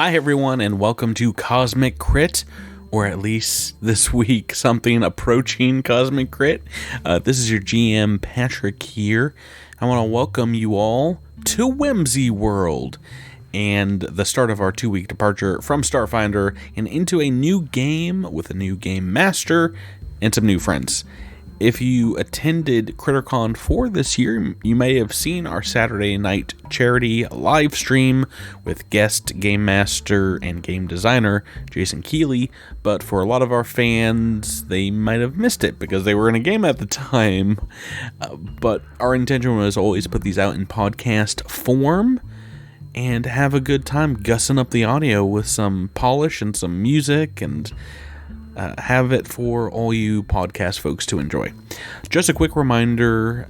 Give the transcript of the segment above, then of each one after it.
Hi everyone, and welcome to Cosmic Crit, or at least this week something approaching Cosmic Crit. This is your GM Patrick here. I want to welcome you all to Whimsy World, and the start of our 2-week departure from Starfinder and into a new game with a new game master and some new friends. If you attended CritterCon 4 this year, you may have seen our Saturday night charity live stream with guest game master and game designer Jason Keeley, but for a lot of our fans, they might have missed it because they were in a game at the time. But our intention was always put these out in podcast form and have a good time gussing up the audio with some polish and some music and have it for all you podcast folks to enjoy. Just a quick reminder,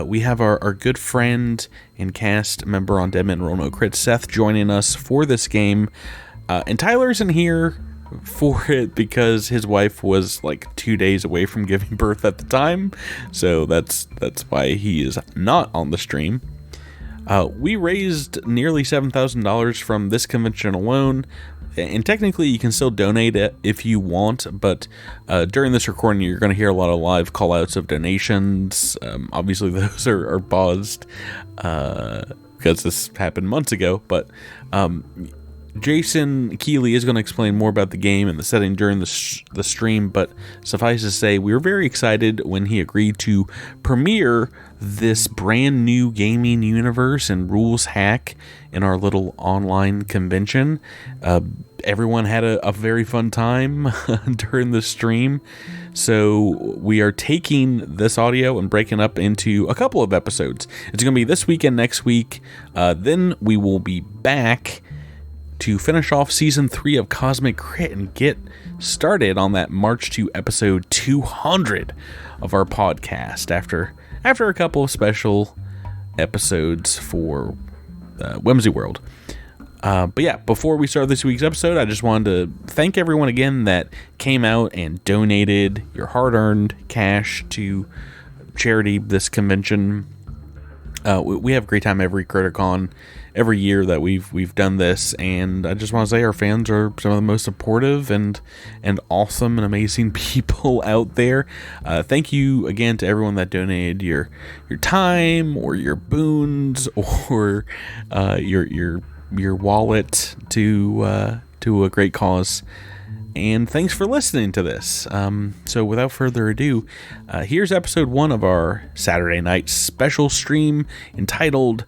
we have our good friend and cast member on Dead Men Roll No Crit, Seth, joining us for this game. And Tyler isn't here for it because his wife was like 2 days away from giving birth at the time. So that's why he is not on the stream. We raised nearly $7,000 from this convention alone. And technically, you can still donate it if you want, but during this recording, you're going to hear a lot of live call-outs of donations. Obviously, those are paused because this happened months ago, but Jason Keeley is going to explain more about the game and the setting during the stream, but suffice to say, we were very excited when he agreed to premiere this brand new gaming universe and rules hack in our little online convention. Everyone had a very fun time during the stream, so we are taking this audio and breaking up into a couple of episodes. It's going to be this week and next week. Then we will be back to finish off Season 3 of Cosmic Crit and get started on that march to episode 200 of our podcast after a couple of special episodes for Whimsy World. But yeah, before we start this week's episode, I just wanted to thank everyone again that came out and donated your hard-earned cash to charity this convention. We have a great time every CritterCon, every year that we've done this, and I just want to say our fans are some of the most supportive and awesome and amazing people out there. Thank you again to everyone that donated your time or your boons or your wallet to a great cause. And thanks for listening to this. So without further ado, here's episode 1 of our Saturday night special stream entitled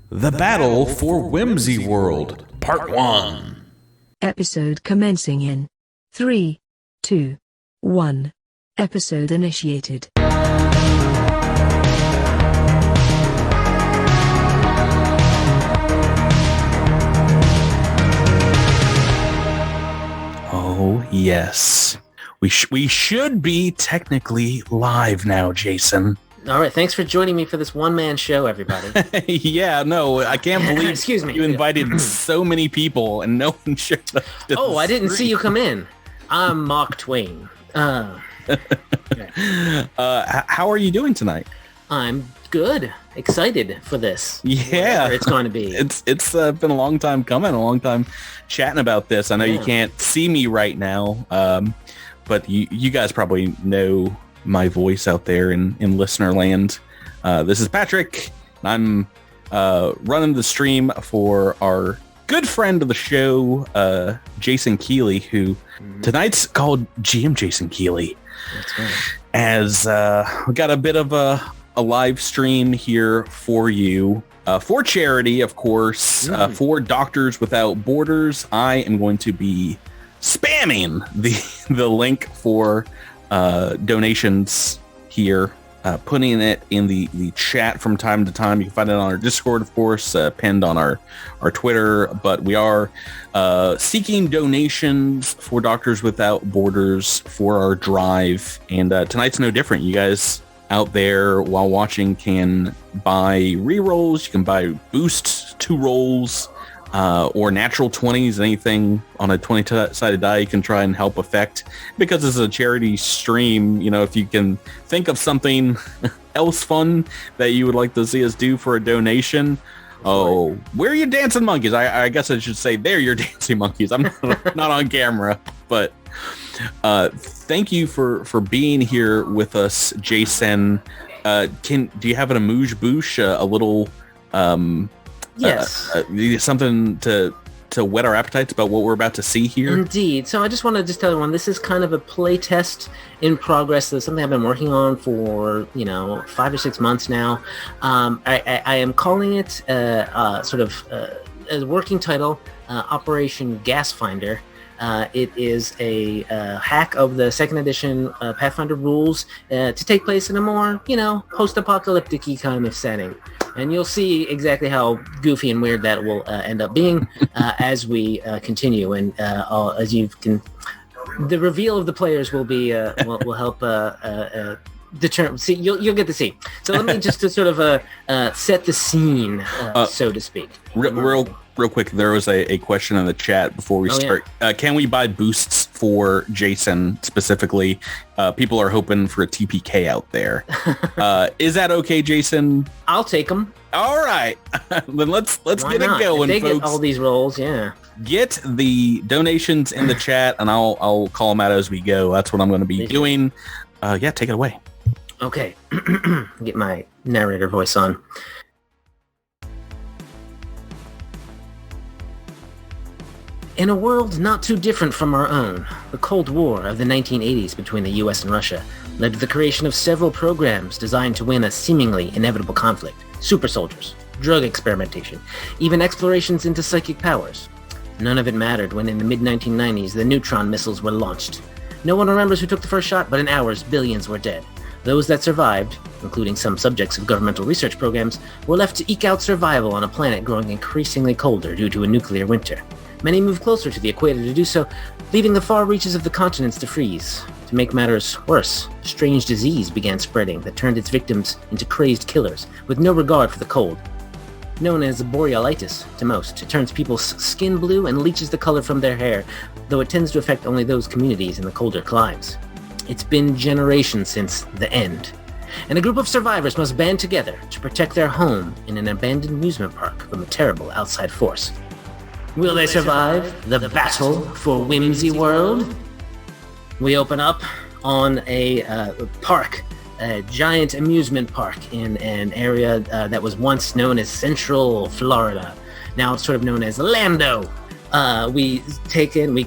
The Battle for Whimsy World, Part 1. Episode commencing in 3, 2, 1. Episode initiated. Oh, yes. We should be technically live now, Jason. All right, thanks for joining me for this one-man show, everybody. Yeah, no, I can't believe Excuse me. You invited so many people and no one showed up. Oh, I didn't see you come in. I'm Mark Twain. How are you doing tonight? I'm good. Excited for this. Yeah. Whatever it's going to be. It's been a long time coming, a long time chatting about this. I know you can't see me right now, but you guys probably know my voice out there in listener land. This is Patrick. I'm running the stream for our good friend of the show, Jason Keeley, who tonight's called GM Jason Keeley. That's right. As we got a bit of a live stream here for you, for charity, of course, for Doctors Without Borders. I am going to be spamming the link for donations here, putting it in the chat from time to time. You can find it on our Discord, of course, pinned on our Twitter, but we are seeking donations for Doctors Without Borders for our drive, and tonight's no different. You guys out there while watching can buy rerolls, you can buy boost 2 rolls, or natural 20s, anything on a 20-sided die you can try and help affect. Because it's a charity stream, you know, if you can think of something else fun that you would like to see us do for a donation, Oh, where are your dancing monkeys? I guess I should say they're your dancing monkeys. I'm not on camera, but thank you for being here with us, Jason. Do you have an amuse-bouche, a little Yes. something to whet our appetites about what we're about to see here? Indeed. So I just want to tell everyone this is kind of a play test in progress. This is something I've been working on for 5 or 6 months now. I am calling it sort of a working title, Operation Gas Finder. It is a hack of the second edition Pathfinder rules to take place in a more, post-apocalyptic-y kind of setting. And you'll see exactly how goofy and weird that will end up being as we continue. And as you can, the reveal of the players will be will help determine. See, you'll get to see. So let me just to sort of set the scene, so to speak. Real quick, there was a question in the chat before we start. Yeah. Can we buy boosts for Jason specifically? People are hoping for a TPK out there. Is that okay, Jason? I'll take them. All right, then let's get it going, if they folks. Get all these rolls, yeah. Get the donations in the chat, and I'll call them out as we go. That's what I'm going to be doing. Yeah, take it away. Okay, get my narrator voice on. In a world not too different from our own, the Cold War of the 1980s between the US and Russia led to the creation of several programs designed to win a seemingly inevitable conflict. Super soldiers, drug experimentation, even explorations into psychic powers. None of it mattered when in the mid-1990s the neutron missiles were launched. No one remembers who took the first shot, but in hours billions were dead. Those that survived, including some subjects of governmental research programs, were left to eke out survival on a planet growing increasingly colder due to a nuclear winter. Many moved closer to the equator to do so, leaving the far reaches of the continents to freeze. To make matters worse, a strange disease began spreading that turned its victims into crazed killers, with no regard for the cold. Known as borealitis to most, it turns people's skin blue and leaches the color from their hair, though it tends to affect only those communities in the colder climes. It's been generations since the end, and a group of survivors must band together to protect their home in an abandoned amusement park from a terrible outside force. Will they survive the battle for Whimsy World? We open up on a park, a giant amusement park in an area that was once known as Central Florida. Now it's sort of known as Lando. We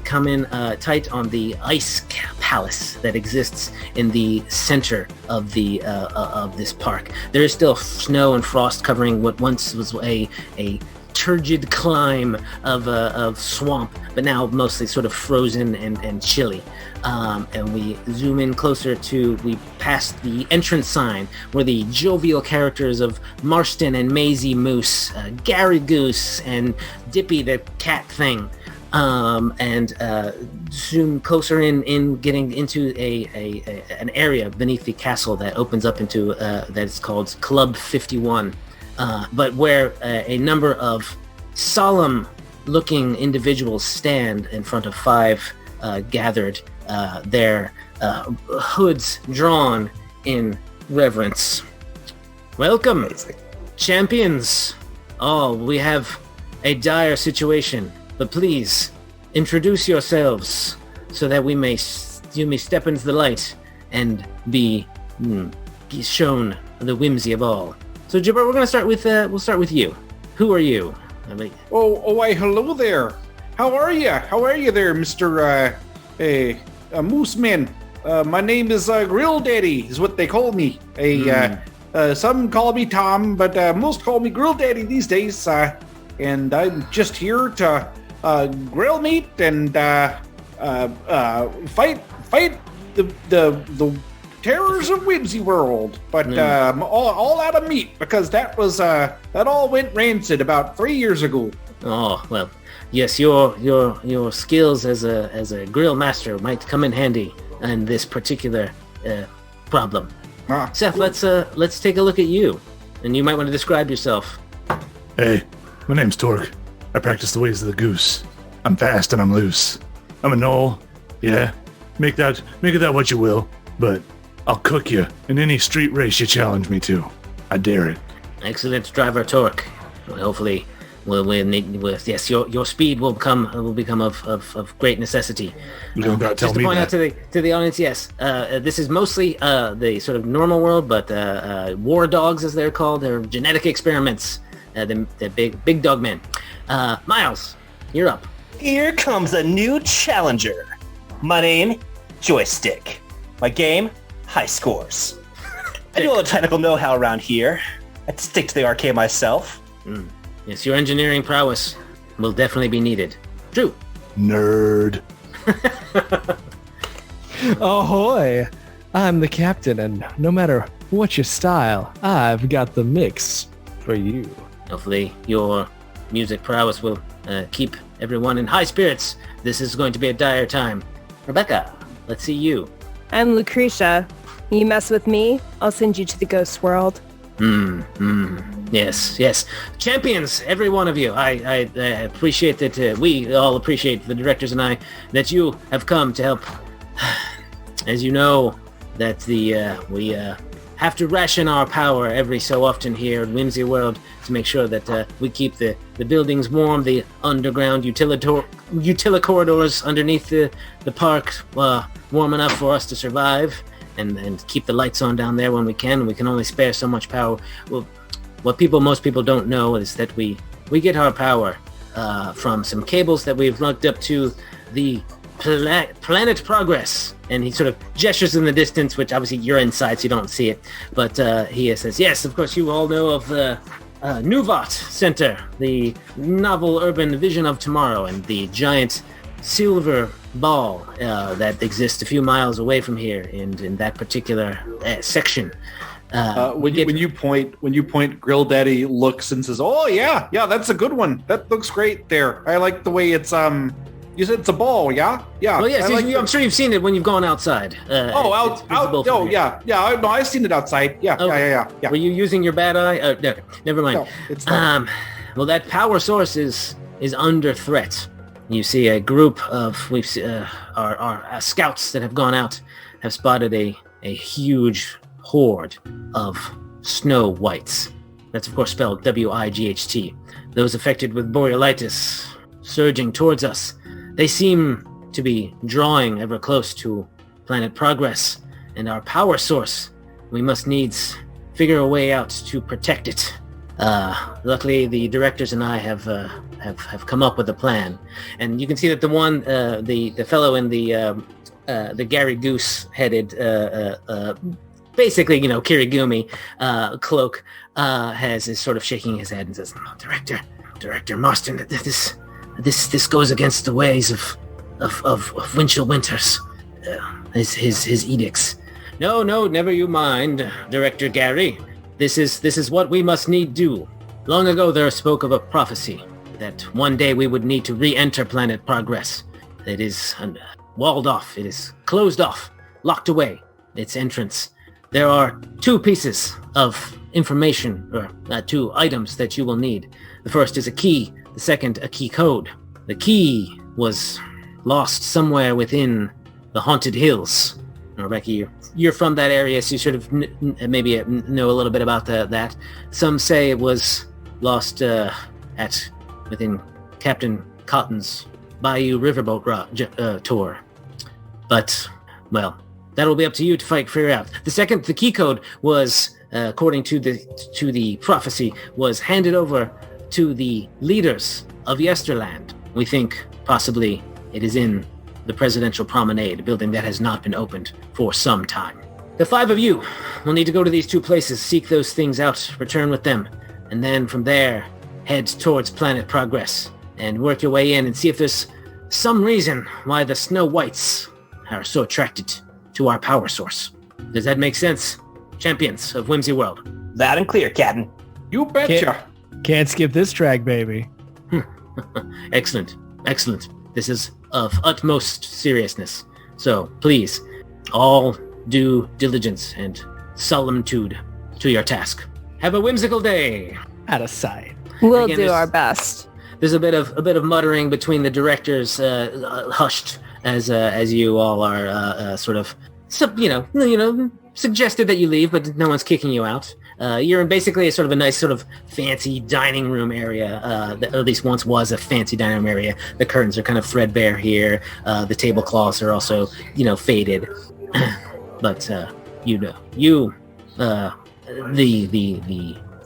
come in tight on the ice palace that exists in the center of the of this park. There is still snow and frost covering what once was a turgid climb of swamp, but now mostly sort of frozen and chilly. And we zoom in closer we pass the entrance sign where the jovial characters of Marston and Maisie Moose, Gary Goose, and Dippy the cat thing, and zoom closer in getting into an area beneath the castle that opens up into that's called Club 51. But where a number of solemn-looking individuals stand in front of 5 gathered, their hoods drawn in reverence. Welcome, champions. Oh, we have a dire situation, but please introduce yourselves so that you may step into the light and be shown the whimsy of all. So, Gibert, we're going to start with, we'll start with you. Who are you? Why, hello there. How are you? How are you there, Mr. Mooseman? My name is Grill Daddy, is what they call me. Some call me Tom, but most call me Grill Daddy these days. And I'm just here to grill meat and fight the terrors of Whimsy World, but all out of meat because that all went rancid about 3 years ago. Oh well, yes, your skills as a grill master might come in handy in this particular problem. Seth, let's take a look at you, and you might want to describe yourself. Hey, my name's Torque. I practice the ways of the goose. I'm fast and I'm loose. I'm a gnoll. Yeah, make that what you will, but I'll cook you in any street race you challenge me to. I dare it. Excellent, Driver Torque. hopefully, yes, your speed will become of great necessity. You don't gotta tell Just to me point that. out to the audience, yes, this is mostly the sort of normal world, but war dogs, as they're called, they're genetic experiments. The big dog men. Myles, you're up. Here comes a new challenger. My name, Joystick. My game, High Scores. I do all the technical know-how around here. I stick to the arcade myself. Yes, your engineering prowess will definitely be needed. Drew. Nerd. Ahoy! I'm the captain, and no matter what your style, I've got the mix for you. Hopefully your music prowess will keep everyone in high spirits. This is going to be a dire time. Rebecca, let's see you. I'm Lucretia. You mess with me, I'll send you to the ghost world. Yes. Champions, every one of you. I appreciate that, we all appreciate, the directors and I, that you have come to help. As you know, that we have to ration our power every so often here in Whimsy World to make sure that we keep the buildings warm, the underground utility corridors underneath the park warm enough for us to survive, and keep the lights on down there when we can. We can only spare so much power. Well, what most people don't know is that we get our power from some cables that we've lugged up to the Planet Progress. And he sort of gestures in the distance, which obviously you're inside, so you don't see it. But he says, yes, of course, you all know of the Nuvat Center, the novel urban vision of tomorrow, and the giant silver ball that exists a few miles away from here in that particular section. When you point, Grill Daddy looks and says, "Oh yeah, that's a good one. That looks great there. I like the way it's You said it's a ball, yeah? Yeah. Well, yes, I'm sure you've seen it when you've gone outside. I've seen it outside. Yeah, okay. yeah. Were you using your bad eye? No, never mind. No, it's not. Well, that power source is under threat. You see a group of our scouts that have gone out have spotted a huge horde of snow whites. That's of course spelled W-I-G-H-T. Those affected with borealitis surging towards us. They seem to be drawing ever close to Planet Progress and our power source. We must needs figure a way out to protect it. Luckily, the directors and I have come up with a plan, and you can see that the one, the fellow in the Gary Goose headed, basically, Kirigumi cloak, is sort of shaking his head and says, Director Marston, this goes against the ways of Winchell Winters, his edicts. No, never you mind, Director Gary. This is what we must need do. Long ago there spoke of a prophecy that one day we would need to re-enter Planet Progress. It is walled off, it is closed off, locked away, its entrance. There are two pieces of information, or two items that you will need. The first is a key, the second a key code. The key was lost somewhere within the Haunted Hills. Rebecca, you're from that area, so you sort of maybe know a little bit about that. Some say it was lost within Captain Cotton's Bayou Riverboat tour. But, well, that'll be up to you to figure out. The key code was, according to the prophecy, was handed over to the leaders of Yesterland. We think possibly it is in the Presidential Promenade, a building that has not been opened for some time. The five of you will need to go to these two places, seek those things out, return with them, and then from there, head towards Planet Progress and work your way in and see if there's some reason why the Snow Whites are so attracted to our power source. Does that make sense, champions of Whimsy World? Loud and clear, Captain. You betcha. Can't skip this track, baby. Excellent. This is of utmost seriousness. So, please, all due diligence and solemnitude to your task. Have a whimsical day. Out of sight. We'll Again, do this- our best. There's a bit of muttering between the directors, hushed as you all are suggested that you leave, but no one's kicking you out. You're in basically a sort of a nice sort of fancy dining room area, that at least once was a fancy dining room area. The curtains are kind of threadbare here. The tablecloths are also, faded. But,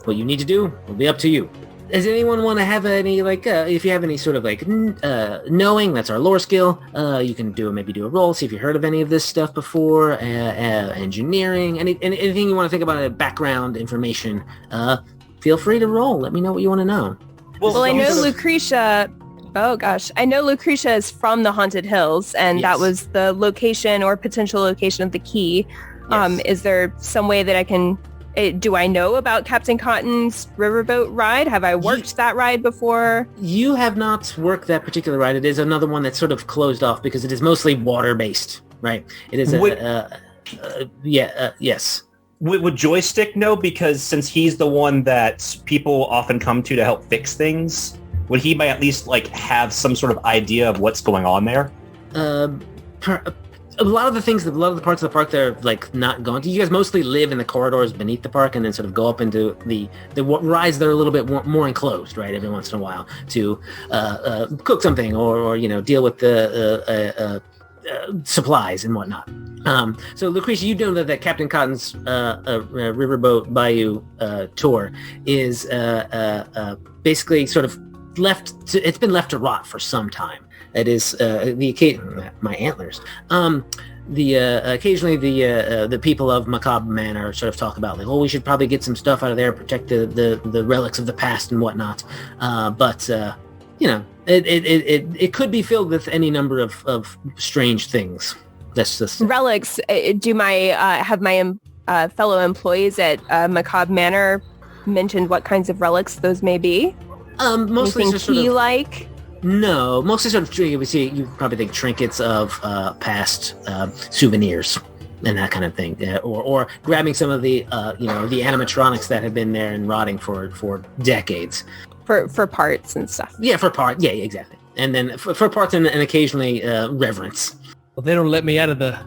what you need to do will be up to you. Does anyone want to have any, if you have any sort of, knowing, that's our lore skill, you can maybe do a roll, see if you heard of any of this stuff before, engineering, anything you want to think about, background information, feel free to roll. Let me know what you want to know. Well, I know Lucretia... Oh, gosh. I know Lucretia is from the Haunted Hills, and that was the location or potential location of the key. Yes. Is there some way that I can... do I know about Captain Cotton's riverboat ride? Have I worked that ride before? You have not worked that particular ride. It is another one that's sort of closed off because it is mostly water-based, right? It is yes. Would Joystick know? Because since he's the one that people often come to help fix things, would he at least have some sort of idea of what's going on there? A lot of the parts of the park that are not going to. You guys mostly live in the corridors beneath the park, and then sort of go up into the rides that are a little bit more enclosed, right? Every once in a while to cook something or deal with the supplies and whatnot. So Lucretia, you know that Captain Cotton's Riverboat Bayou tour is basically sort of it's been left to rot for some time. It is my antlers. Occasionally the people of Macabre Manor sort of talk about we should probably get some stuff out of there, protect the relics of the past and whatnot. But it could be filled with any number of strange things. That's just relics. Do my have my fellow employees at Macabre Manor mentioned what kinds of relics those may be? Mostly anything just sort of like. No, mostly sort of you probably think trinkets of past souvenirs and that kind of thing, or grabbing some of the the animatronics that have been there and rotting for decades. For parts and stuff. Yeah, for parts. Yeah, exactly. And then for parts and occasionally reverence. Well, they don't let me out of the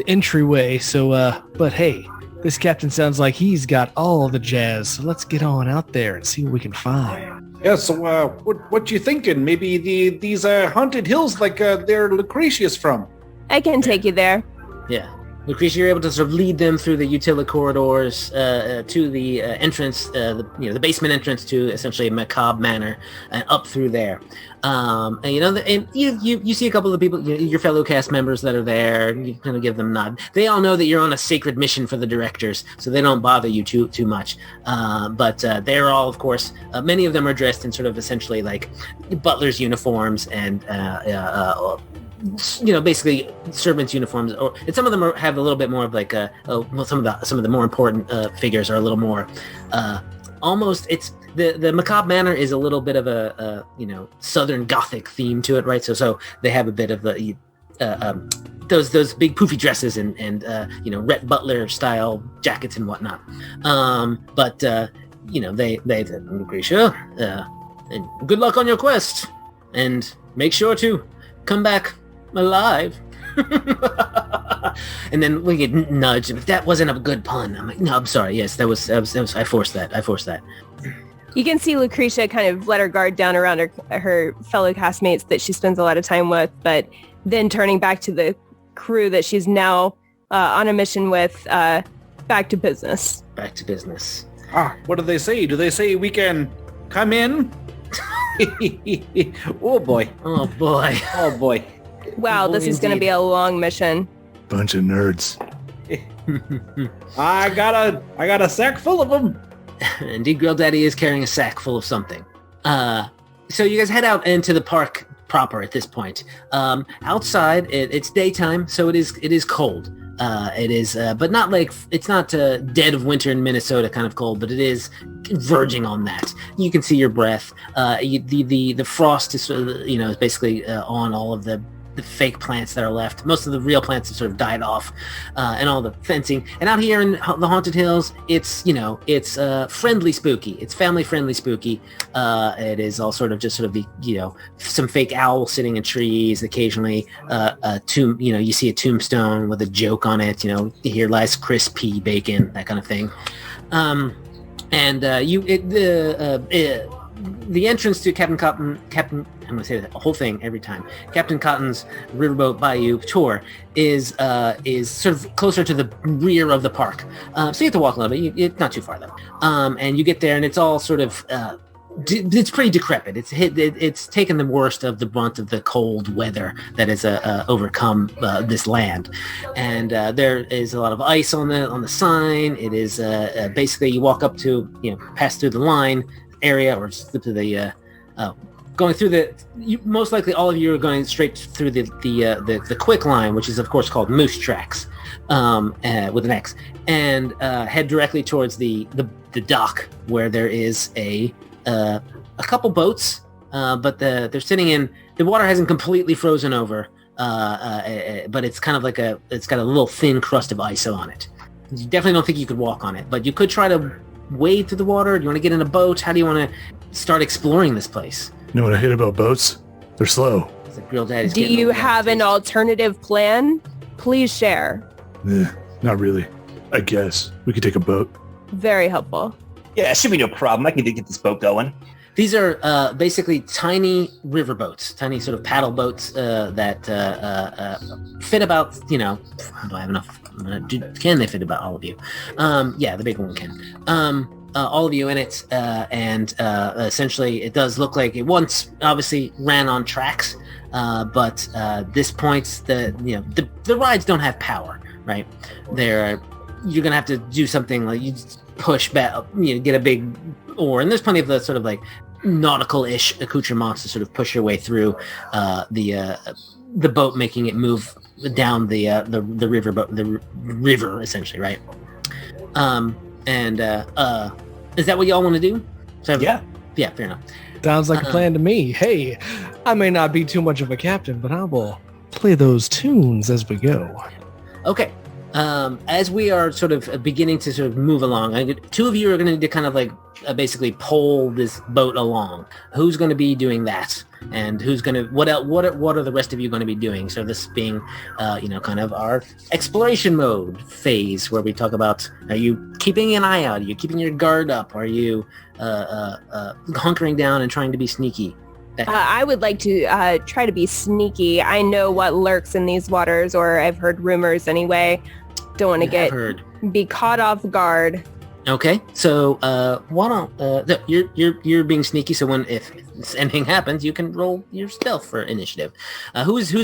entryway, so but hey, this captain sounds like he's got all the jazz. So let's get on out there and see what we can find. Yeah, so what you thinking? Maybe these haunted hills they're Lucretia's from? I can take you there. Yeah. Lucretia, you're able to sort of lead them through the utility corridors to the entrance, the basement entrance to essentially Macabre Manor, and up through there. And you see a couple of the people, your fellow cast members that are there. You kind of give them a nod. They all know that you're on a sacred mission for the directors, so they don't bother you too much. But they're all, of course, many of them are dressed in sort of essentially butler's uniforms and basically servants' uniforms, and some of them have a little bit more of some of the more important figures are a little more almost. It's the Macabre Manor is a little bit of a Southern Gothic theme to it, right? So they have a bit of the those big poofy dresses and Rhett Butler style jackets and whatnot. But they Lucretia, and good luck on your quest, and make sure to come back alive. And then we get nudged. If that wasn't a good pun, I'm like, no, I'm sorry. Yes, that was I forced that. You can see Lucretia kind of let her guard down around her fellow castmates that she spends a lot of time with, but then turning back to the crew that she's now on a mission with, back to business. Back to business. What do they say? Do they say we can come in? Oh boy. Wow, this is going to be a long mission. Bunch of nerds. I got a sack full of them. Indeed, Grill Daddy is carrying a sack full of something. So you guys head out into the park proper at this point. Outside, it's daytime, so it is cold. It is, but not it's not dead of winter in Minnesota kind of cold, but it is verging on that. You can see your breath. The frost is is basically on all of the fake plants that are left. Most of the real plants have sort of died off, and all the fencing. And out here in the Haunted Hills, it's friendly spooky. It's family friendly spooky. It is all sort of the some fake owl sitting in trees. Occasionally, a tomb. You see a tombstone with a joke on it. Here lies Chris P. Bacon, that kind of thing. And the entrance to Captain, I'm going to say the whole thing every time. Captain Cotton's Riverboat Bayou tour is sort of closer to the rear of the park. So you have to walk a little bit. It's not too far though. And you get there, and it's all sort of it's pretty decrepit. It's taken the worst of the brunt of the cold weather that has overcome this land, and there is a lot of ice on the sign. It is basically you walk up to pass through the line area or slip to the going through most likely all of you are going straight through the quick line, which is of course called Moose Tracks with an X, and head directly towards the dock where there is a couple boats, but they're sitting in the water hasn't completely frozen over, but it's kind of like it's got a little thin crust of ice on it. You definitely don't think you could walk on it, but you could try to wade through the water. Do you want to get in a boat? How do you want to start exploring this place? You know what I hate about boats? They're slow. It's like Real Daddy's Do you have an alternative plan? Please share. Not really. I guess we could take a boat. Very helpful. Yeah, it should be no problem. I can get this boat going. These are basically tiny river boats, tiny sort of paddle boats that fit about, do I have enough? Can they fit about all of you? Yeah, the big one can. All of you in it, and essentially it does look like it once obviously ran on tracks, but this point the rides don't have power, right? You're gonna have to do something like you push back, get a big oar, and there's plenty of the sort of like nautical-ish accoutrements to sort of push your way through the boat, making it move down the river essentially, right? Is that what y'all want to do? Yeah, fair enough. Sounds like a plan to me. Hey, I may not be too much of a captain, but I will play those tunes as we go. Okay. As we are sort of beginning to sort of move along, two of you are going to need to kind of like basically pole this boat along. Who's going to be doing that? And who's going to, what are the rest of you going to be doing? So this being, kind of our exploration mode phase where we talk about, are you keeping an eye out? Are you keeping your guard up? Are you hunkering down and trying to be sneaky? I would like to try to be sneaky. I know what lurks in these waters, or I've heard rumors anyway. Don't want to be caught off guard. Okay, so why don't you're being sneaky? So if anything happens, you can roll your stealth for initiative. Who's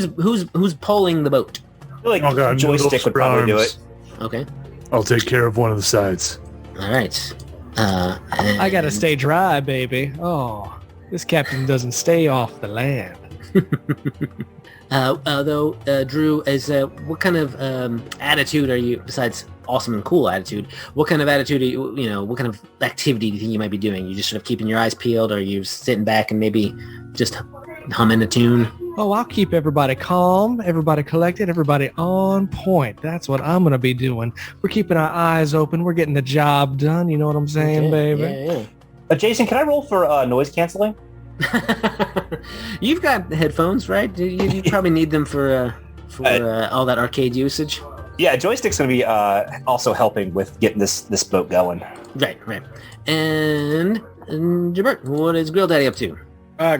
pulling the boat? I feel like Joystick would probably do it. Okay, I'll take care of one of the sides. All right. I gotta stay dry, baby. Oh. This captain doesn't stay off the land. Drew, what kind of attitude are you, besides awesome and cool attitude, what kind of attitude are you, what kind of activity do you think you might be doing? You just sort of keeping your eyes peeled, or are you sitting back and maybe just humming a tune? Oh, I'll keep everybody calm, everybody collected, everybody on point. That's what I'm going to be doing. We're keeping our eyes open. We're getting the job done. You know what I'm saying, baby? Yeah. Jason, can I roll for noise canceling? You've got headphones, right? You probably need them for all that arcade usage. Yeah, Joystick's going to be also helping with getting this boat going. Right. And Gibert, what is Grill Daddy up to?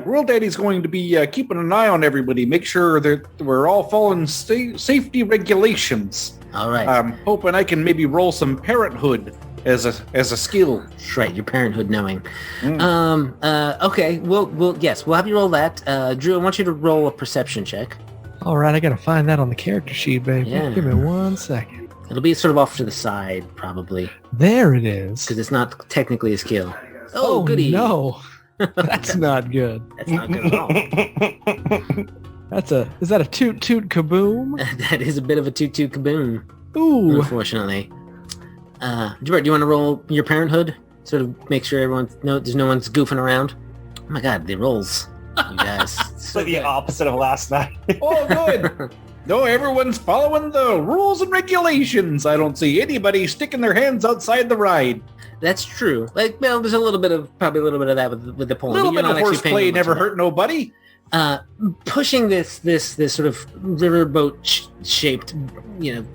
Grill Daddy's going to be keeping an eye on everybody, make sure that we're all following safety regulations. All right. I'm hoping I can maybe roll some parenthood as a skill. Right, your parenthood knowing. Okay, we'll yes, we'll have you roll that. Drew, I want you to roll a perception check. All right, I gotta find that on the character sheet, baby. Yeah. Give me 1 second. It'll be sort of off to the side, probably, There it is. because it's not technically a skill. Oh, goody. No, that's not good. That's not good at all. Is that a toot toot kaboom? That is a bit of a toot toot kaboom, Ooh. unfortunately. Gibert, do you want to roll your parenthood? Sort of make sure there's no one's goofing around. Oh my god, the rolls, you guys. It's like the opposite of last night. Oh, good. No, everyone's following the rules and regulations. I don't see anybody sticking their hands outside the ride. That's true. There's probably a little bit of that with the pulling. A little but bit you're of not actually horseplay paying never much hurt nobody. pushing this sort of riverboat shaped,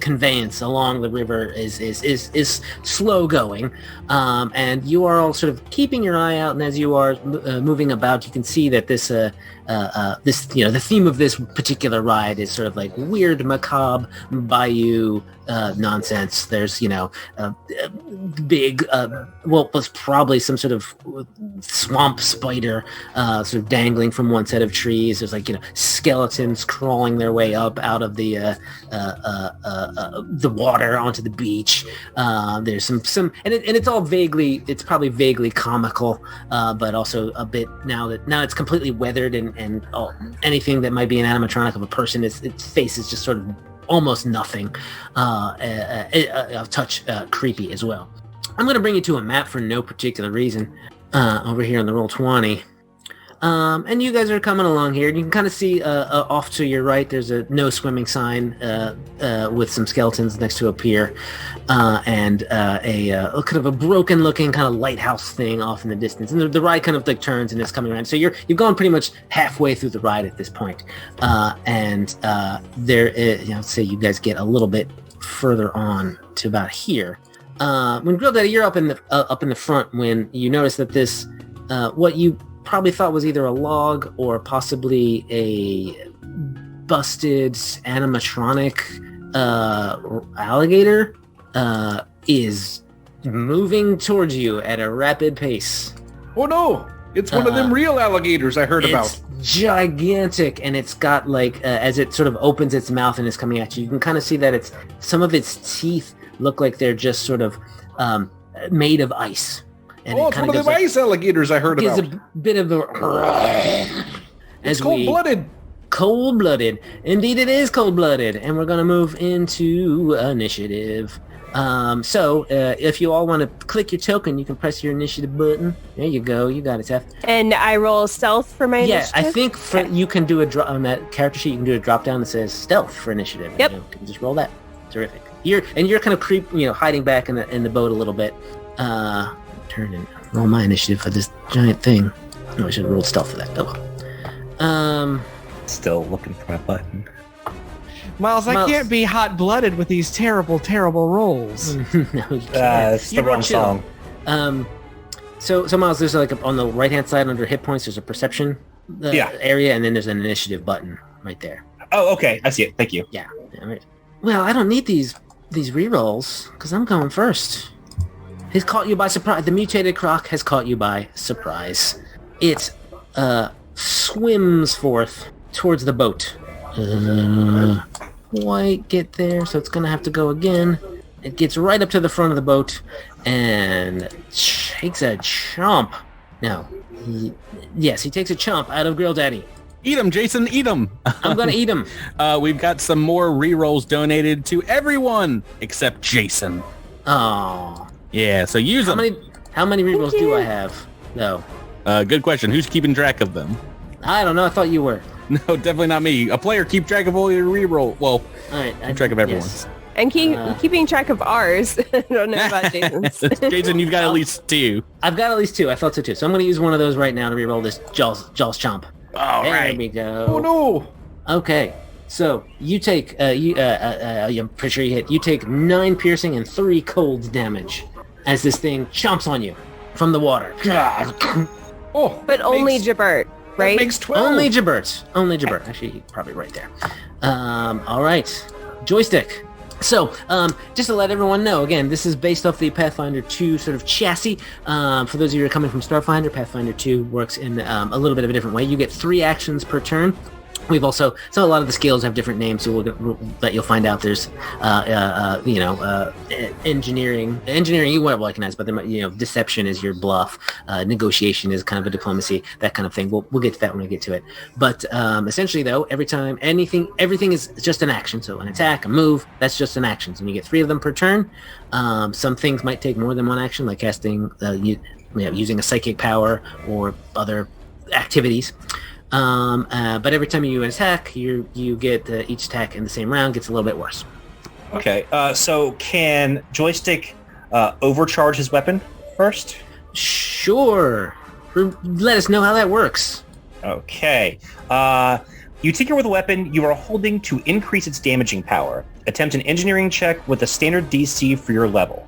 conveyance along the river is slow going, and you are all sort of keeping your eye out. And as you are moving about, you can see that this the theme of this particular ride is sort of like weird, macabre bayou nonsense. There's big, was probably some sort of swamp spider sort of dangling from one set of trees. There's like skeletons crawling their way up out of the water onto the beach. There's some and it's all it's probably vaguely comical, but also a bit now it's completely weathered and anything that might be an animatronic of a person, its face is just sort of almost nothing. A touch creepy as well. I'm going to bring you to a map for no particular reason over here on the Roll20. And you guys are coming along here. You can kind of see off to your right, there's a no swimming sign with some skeletons next to a pier, and a kind of a broken looking kind of lighthouse thing off in the distance. And the ride kind of like turns and it's coming around. So you've gone pretty much halfway through the ride at this point. And there is, say you guys get a little bit further on to about here. When Grill Daddy, you're up in the front when you notice that this what you probably thought was either a log or possibly a busted animatronic alligator is moving towards you at a rapid pace. Oh no! It's one of them real alligators I heard about. It's gigantic, and it's got like as it sort of opens its mouth and is coming at you, you can kind of see that some of its teeth look like they're just sort of made of ice. And it's one of the ice alligators I heard about. It's a bit of a... It's cold-blooded. Cold-blooded. Indeed, it is cold-blooded. And we're going to move into initiative. So, if you all want to click your token, you can press your initiative button. There you go. You got it, Seth. And I roll stealth for my initiative? Yeah, I think you can do on that character sheet, you can do a drop-down that says stealth for initiative. Yep. You can just roll that. Terrific. You're kind of hiding back in the boat a little bit. Turn and roll my initiative for this giant thing. Oh, I should have rolled stealth for that. Oh. Still looking for my button. Myles, I can't be hot-blooded with these terrible, terrible rolls. No, you can't. It's the wrong song. So Myles, there's like on the right-hand side under hit points, there's a perception area, and then there's an initiative button right there. Oh, okay. I see it. Thank you. Yeah. All right. Well, I don't need these re-rolls because I'm going first. He's caught you by surprise. The mutated croc has caught you by surprise. It swims forth towards the boat. Quite get there, so it's going to have to go again. It gets right up to the front of the boat and takes a chomp. No. He takes a chomp out of Grill Daddy. Eat him, Jason, eat him. I'm going to eat him. We've got some more rerolls donated to everyone except Jason. Oh. Yeah, so use them. How many rerolls do I have? No. Good question. Who's keeping track of them? I don't know. I thought you were. No, definitely not me. A player keep track of all your reroll. Well, all right, keep track of everyone's. Yes. And keeping track of ours. I don't know about Jason's. Jason, you've got at least 2. I've got at least 2. I thought so too. So I'm going to use one of those right now to reroll this Jaws chomp. All right. There we go. Oh no. Okay. So you take I'm pretty sure you hit. You take 9 piercing and 3 cold damage as this thing chomps on you from the water. Oh, but only Gibert, right? That makes 12. Only Gibert. Actually, probably right there. All right. Joystick. So, just to let everyone know, again, this is based off the Pathfinder 2 sort of chassis. For those of you who are coming from Starfinder, Pathfinder 2 works in a little bit of a different way. You get 3 actions per turn. We've also, so a lot of the skills have different names, so that you'll find out there's, engineering you won't recognize, but deception is your bluff, negotiation is kind of a diplomacy, that kind of thing. We'll get to that when we get to it. But essentially, though, everything is just an action. So an attack, a move, that's just an action. So you get 3 of them per turn. Some things might take more than one action, like casting, using a psychic power or other activities. But every time you attack, you get each attack in the same round gets a little bit worse. Okay, so can Joystick overcharge his weapon first? Sure. Let us know how that works. Okay. You tinker with a weapon you are holding to increase its damaging power. Attempt an engineering check with a standard DC for your level.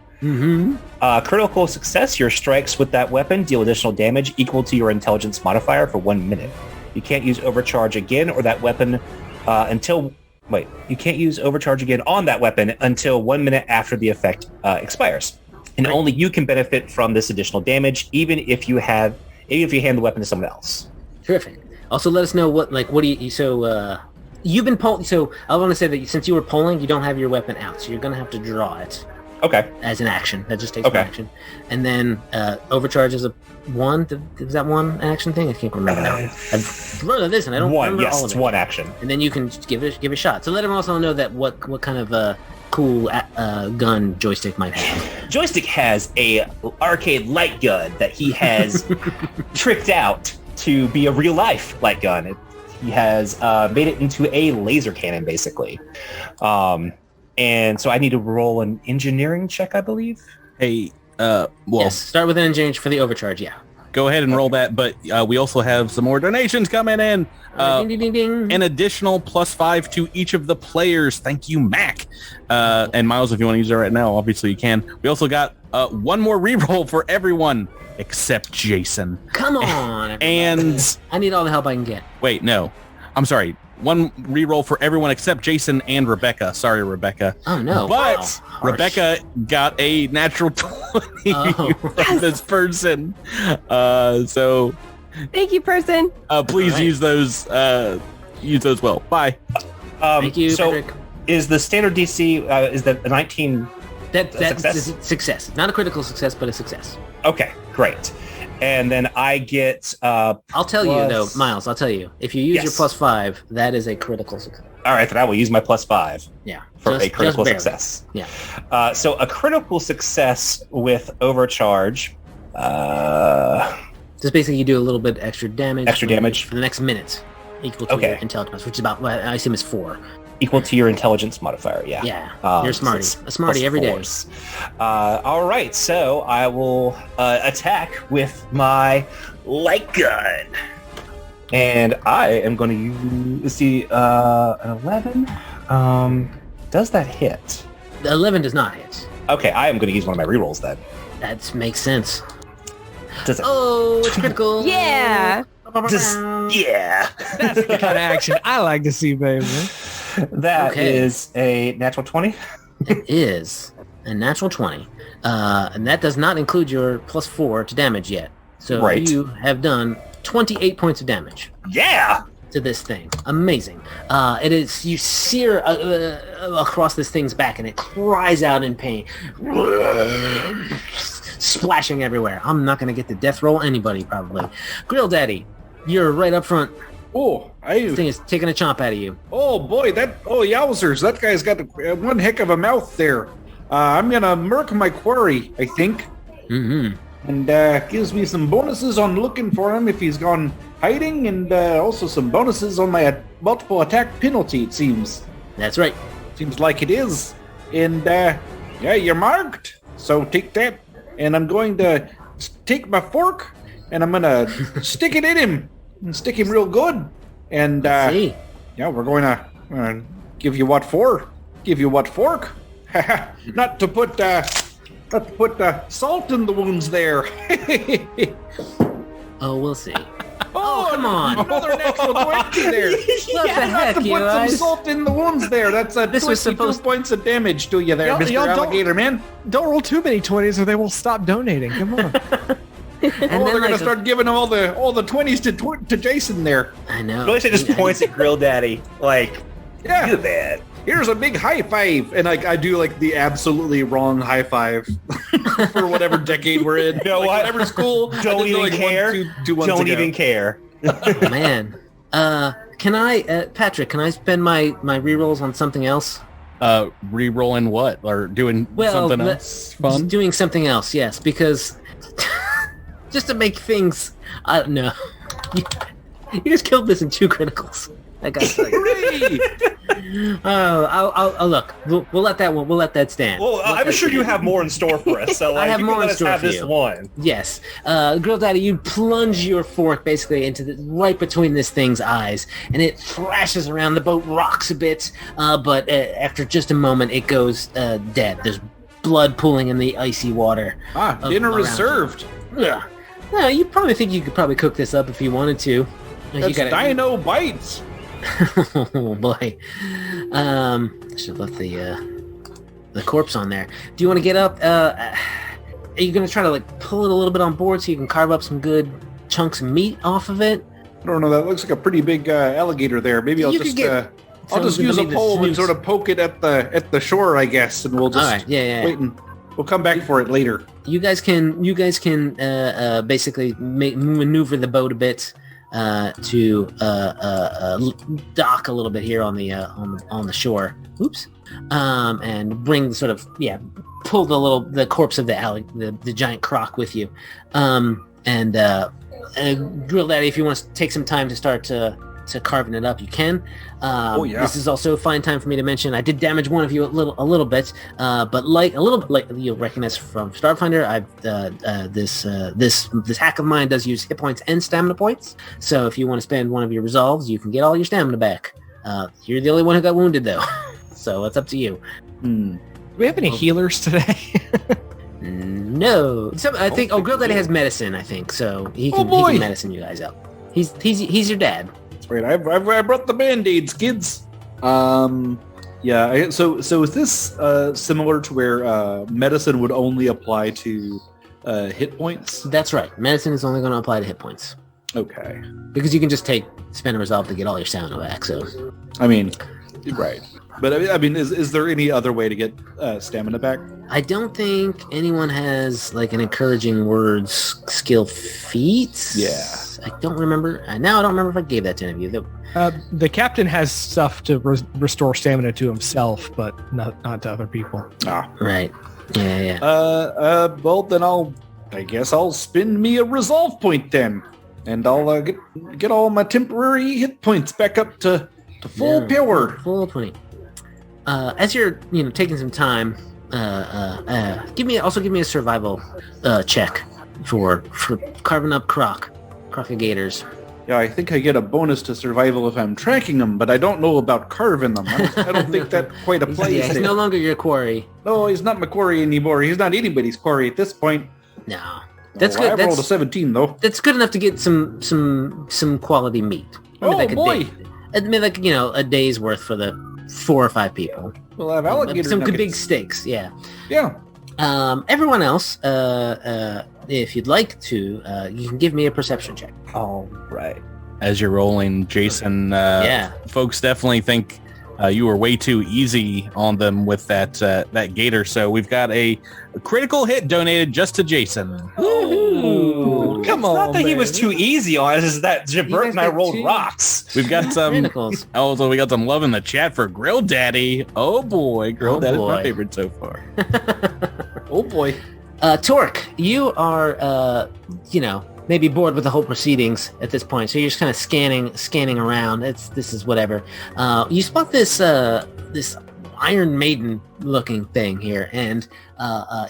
Critical success, your strikes with that weapon deal additional damage equal to your intelligence modifier for 1 minute. You can't use overcharge again or that weapon you can't use overcharge again on that weapon until 1 minute after the effect expires. And only you can benefit from this additional damage, even if you hand the weapon to someone else. Terrific. Also, let us know what do you, so, you've been polling, so I want to say that since you were polling, you don't have your weapon out, so you're going to have to draw it. Okay. As an action. That just takes one action. And then, overcharge is is that one action thing? I can't remember now. I've wrote this and I don't remember all of it. It's one action. And then you can just give it a shot. So let him also know that what kind of, cool gun Joystick might have. Joystick has a arcade light gun that he has tricked out to be a real life light gun. He has made it into a laser cannon, basically. And so I need to roll an engineering check, I believe. Hey, yes, start with an engineering for the overcharge, yeah. Go ahead and roll that, but we also have some more donations coming in. Ding, ding, ding, ding. An additional +5 to each of the players. Thank you, Mac. And Miles, if you want to use it right now, obviously you can. We also got one more reroll for everyone except Jason. Come on. And I need all the help I can get. Wait, no. I'm sorry. One reroll for everyone except Jason and Rebecca. Sorry, Rebecca. Oh, no. But wow. Rebecca got a natural 20 from this person. So thank you, person. Please use those well. Bye. Thank you, so Patrick. Is the standard DC, is that a 19 That's success? a success. Not a critical success, but a success. Okay, great. And then I get... I'll tell you, though, Miles, I'll tell you. If you use your +5, that is a critical success. All right, then I will use my +5. Yeah. For a critical success. Yeah. So a critical success with overcharge... Just basically you do a little bit extra damage. For the next minute. Equal to your intelligence, which is about, I assume is 4. Equal to your intelligence modifier, yeah. Yeah, you're a smarty. A smarty every day. All right, so I will attack with my light gun. And I am going to use, an 11. Does that hit? The 11 does not hit. Okay, I am going to use one of my rerolls then. That makes sense. Does it? Oh, it's critical. Yeah. Yeah. That's the kind of action I like to see, baby. That is a natural 20. It is a natural 20. And that does not include your +4 to damage yet. So you have done 28 points of damage. Yeah! To this thing. Amazing. It is, you sear across this thing's back and it cries out in pain. Splashing everywhere. I'm not going to get the death roll anybody, probably. Grill Daddy, you're right up front. Oh, This thing is taking a chomp out of you. Oh boy, yowzers! That guy's got one heck of a mouth there. I'm gonna murk my quarry, I think. Mm-hmm. And gives me some bonuses on looking for him if he's gone hiding, and also some bonuses on my multiple attack penalty. It seems. That's right. Seems like it is. And yeah, you're marked. So take that, and I'm going to take my fork, and I'm gonna stick it in him. And stick him real good, and yeah, we're going to give you what for? Give you what fork? Not to put salt in the wounds there. Oh, we'll see. Oh, come on! Another natural 20 there. What the heck, to you put guys? some salt in the wounds there. That's This was 22 points of damage to you there, Y'all Mr. Alligator Man. Don't roll too many 20s or they will stop donating. Come on. And they're gonna start giving all the 20s to Jason there. I know. Joyce just points at Grill Daddy, like, Yeah. do that. Here's a big high five, and I do like the absolutely wrong high five for whatever decade we're in. You know what? Whatever school. Don't even care. Don't even care. Oh, man. Can I, Patrick? Can I spend my rerolls on something else? Re-rolling what? Or doing something else fun? Just doing something else, yes, because just to make things, I don't know. You just killed this in 2 criticals. That guy's like, I'll look. We'll let that one. We'll let that stand. Well, I'm sure you have more in store for us. So I have you more can in let us store have for this you. one. Yes, Grill Daddy, you plunge your fork basically into right between this thing's eyes, and it thrashes around. The boat rocks a bit, but after just a moment, it goes dead. There's blood pooling in the icy water. Dinner around reserved. Yeah. No, you probably think you could probably cook this up if you wanted to. That's Dino Bites. Oh boy. I should have left the corpse on there. Do you want to get up? Are you gonna try to like pull it a little bit on board so you can carve up some good chunks of meat off of it? I don't know. That looks like a pretty big alligator there. Maybe I'll just use a pole and sort of poke it at the shore, I guess, and we'll just wait and we'll come back for it later. You guys can basically maneuver the boat a bit to dock a little bit here on the shore. Oops. And bring pull the corpse of the giant croc with you. Grill Daddy, if you want to take some time to start to carving it up, you can. This is also a fine time for me to mention I did damage one of you a little bit, but like you'll recognize from Starfinder, I've this hack of mine does use hit points and stamina points. So if you want to spend one of your resolves, you can get all your stamina back. You're the only one who got wounded though, so it's up to you. Do we have any healers today? No, I think. Grill Daddy has medicine. I think so. He can medicine you guys out. He's your dad. That's right. I brought the Band-Aids, kids. So is this similar to where medicine would only apply to hit points? That's right. Medicine is only going to apply to hit points. Okay. Because you can just spend a resolve to get all your stamina back. So, I mean, right. But I mean, is there any other way to get stamina back? I don't think anyone has like an encouraging words skill feat. Yeah. I don't remember. Now I don't remember if I gave that to any of you. The captain has stuff to restore stamina to himself, but not to other people. Right. Yeah. Well, then I guess I'll spend me a resolve point then, and I'll get all my temporary hit points back up to full power. Full 20. As you're taking some time, give me a survival check for carving up crocalligators. Yeah, I think I get a bonus to survival if I'm tracking them, but I don't know about carving them. I don't think that quite applies. He's no longer your quarry. No, he's not my quarry anymore. He's not anybody's quarry at this point. No, that's good. I rolled a 17 though. That's good enough to get some quality meat. Boy! I mean, a day's worth for the 4 or 5 people. We'll have alligator some nuggets. big steaks. Yeah. Yeah. Everyone else, if you'd like to, you can give me a perception check. All right. As you're rolling, Jason, folks definitely think you were way too easy on them with that gator. So we've got a critical hit donated just to Jason. Ooh, come on! Not that he was too easy on us. Is that Gibert and I rolled rocks? We've got some. Also, we got some love in the chat for Grill Daddy. Oh boy, Grill Daddy's my favorite so far. Oh boy. Torque, you are, maybe bored with the whole proceedings at this point, so you're just kind of scanning around. This is whatever. You spot this Iron Maiden looking thing here, and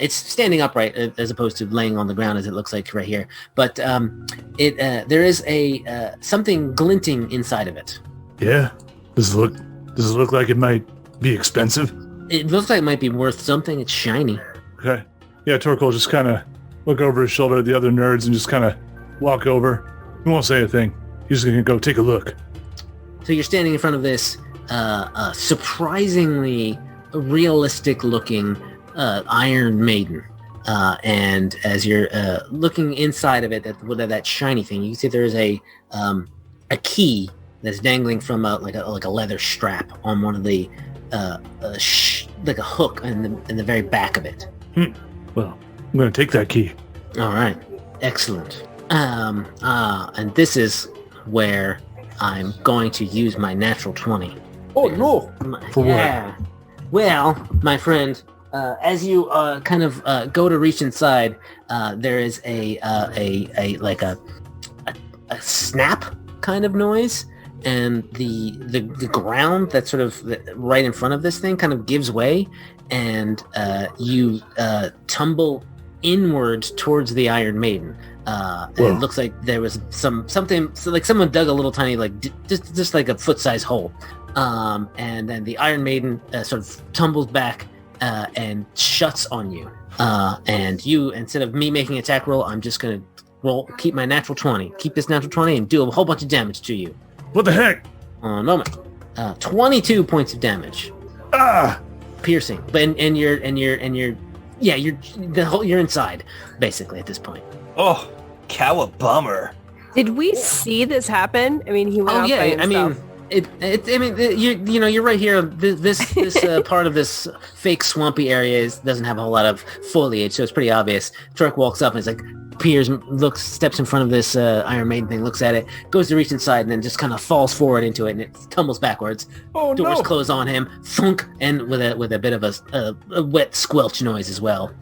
it's standing upright as opposed to laying on the ground as it looks like right here. But there is a something glinting inside of it. Yeah. Does it look like it might be expensive? It looks like it might be worth something. It's shiny. Okay. Yeah, Torque will just kind of look over his shoulder at the other nerds and just kind of walk over. He won't say a thing. He's just going to go take a look. So you're standing in front of this surprisingly realistic-looking Iron Maiden. And as you're looking inside of it, that shiny thing, you can see there's a key that's dangling from a leather strap on one of the like a hook in the very back of it. Well, I'm going to take that key. All right, excellent. And this is where I'm going to use my natural 20. Oh no! For what? Well, my friend, as you kind of go to reach inside, there is a snap kind of noise, and the ground that's sort of right in front of this thing kind of gives way, and you tumble inward towards the Iron Maiden. And it looks like there was something so like someone dug a little tiny just like a foot-size hole, and then the Iron Maiden sort of tumbles back and shuts on you. And you, instead of me making an attack roll, I'm just gonna keep my natural 20, keep this natural 20, and do a whole bunch of damage to you. What the heck? A moment. 22 points of damage. Piercing. But and you're inside basically at this point. Oh, cowabummer. Did we see this happen? I mean, he went out by himself. You're right here. This part of this fake swampy area doesn't have a whole lot of foliage, so it's pretty obvious. Turk walks up and is like, steps in front of this Iron Maiden thing, looks at it, goes to reach inside, and then just kind of falls forward into it, and it tumbles backwards. Oh, Doors no. close on him, thunk, and with a bit of a wet squelch noise as well.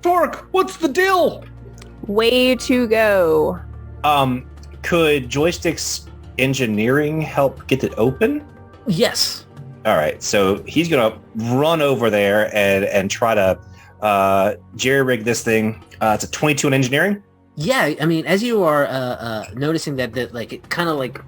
Torque, what's the deal? Way to go. Could Joystick's engineering help get it open? Yes. All right, so he's gonna run over there and try to jerry-rig this thing. It's a 22 in engineering. Yeah, I mean, as you are noticing that it kind of like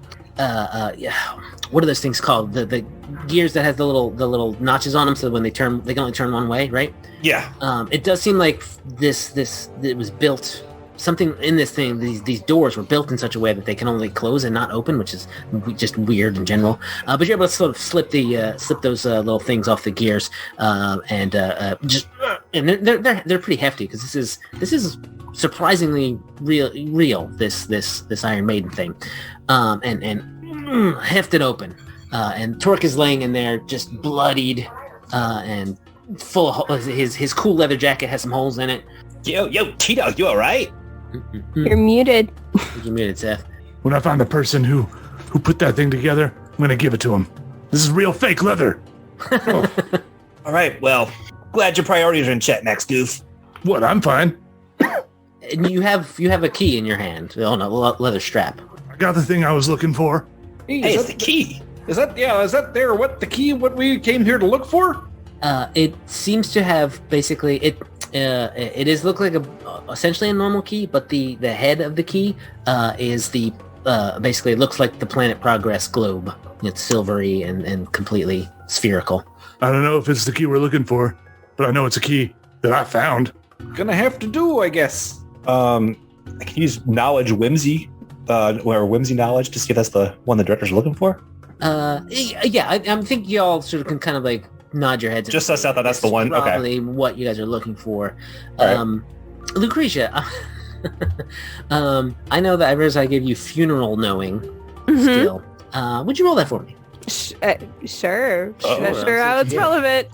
what are those things called? The gears that has the little notches on them, so when they turn, they can only turn one way, right? Yeah. It does seem like it was built. Something in this thing, these doors were built in such a way that they can only close and not open, which is just weird in general. But you're able to sort of slip those little things off the gears, and they're pretty hefty because this is surprisingly real. This Iron Maiden thing, and hefted open, and Torque is laying in there just bloodied, and full of his cool leather jacket has some holes in it. Yo, Tito, you all right? You're muted. You're muted, Seth. When I find the person who put that thing together, I'm gonna give it to him. This is real fake leather. All right, well, glad your priorities are in check, Max Goof. What? I'm fine. And you have a key in your hand on a leather strap. I got the thing I was looking for. Hey, it's the key. Is that the key what we came here to look for? It seems to have basically it is look like essentially a normal key, but the head of the key is basically it looks like the Planet Progress globe. It's silvery and completely spherical. I don't know if it's the key we're looking for, but I know it's a key that I found. Gonna have to do, I guess. I can use knowledge whimsy, or whimsy knowledge to see if that's the one the director's looking for. Yeah, I think y'all sort of can kind of like nod your heads. Just suss out that that's the one. Okay. Probably what you guys are looking for. Right. Lucretia, I know that I gave you funeral knowing skill. Would you roll that for me? Sure. Oh, sure how it's relevant.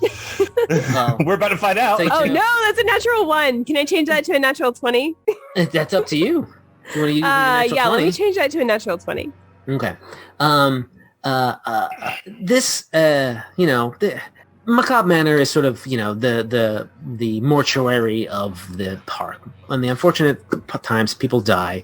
We're about to find out. Oh no, that's a natural 1. Can I change that to a natural 20? That's up to you. Do you want to use a natural 20? Let me change that to a natural 20. Okay. This, the Macabre Manor is sort of, the mortuary of the park. On the unfortunate times, people die.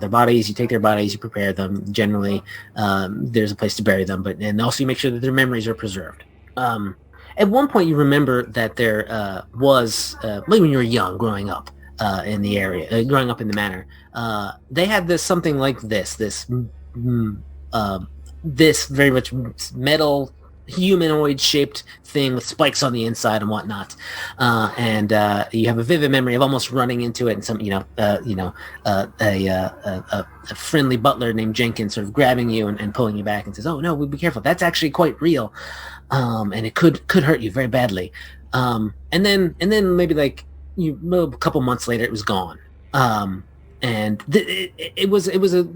Their bodies, you take their bodies, you prepare them. Generally, there's a place to bury them, and also you make sure that their memories are preserved. At one point, you remember that there was, maybe when you were young, growing up in the area, growing up in the manor, they had something like this very much metal, humanoid shaped thing with spikes on the inside and whatnot, and you have a vivid memory of almost running into it, and some a friendly butler named Jenkins sort of grabbing you and pulling you back and says, "Oh no, be careful, that's actually quite real, and it could hurt you very badly." And then maybe like a couple months later, it was gone, and it was a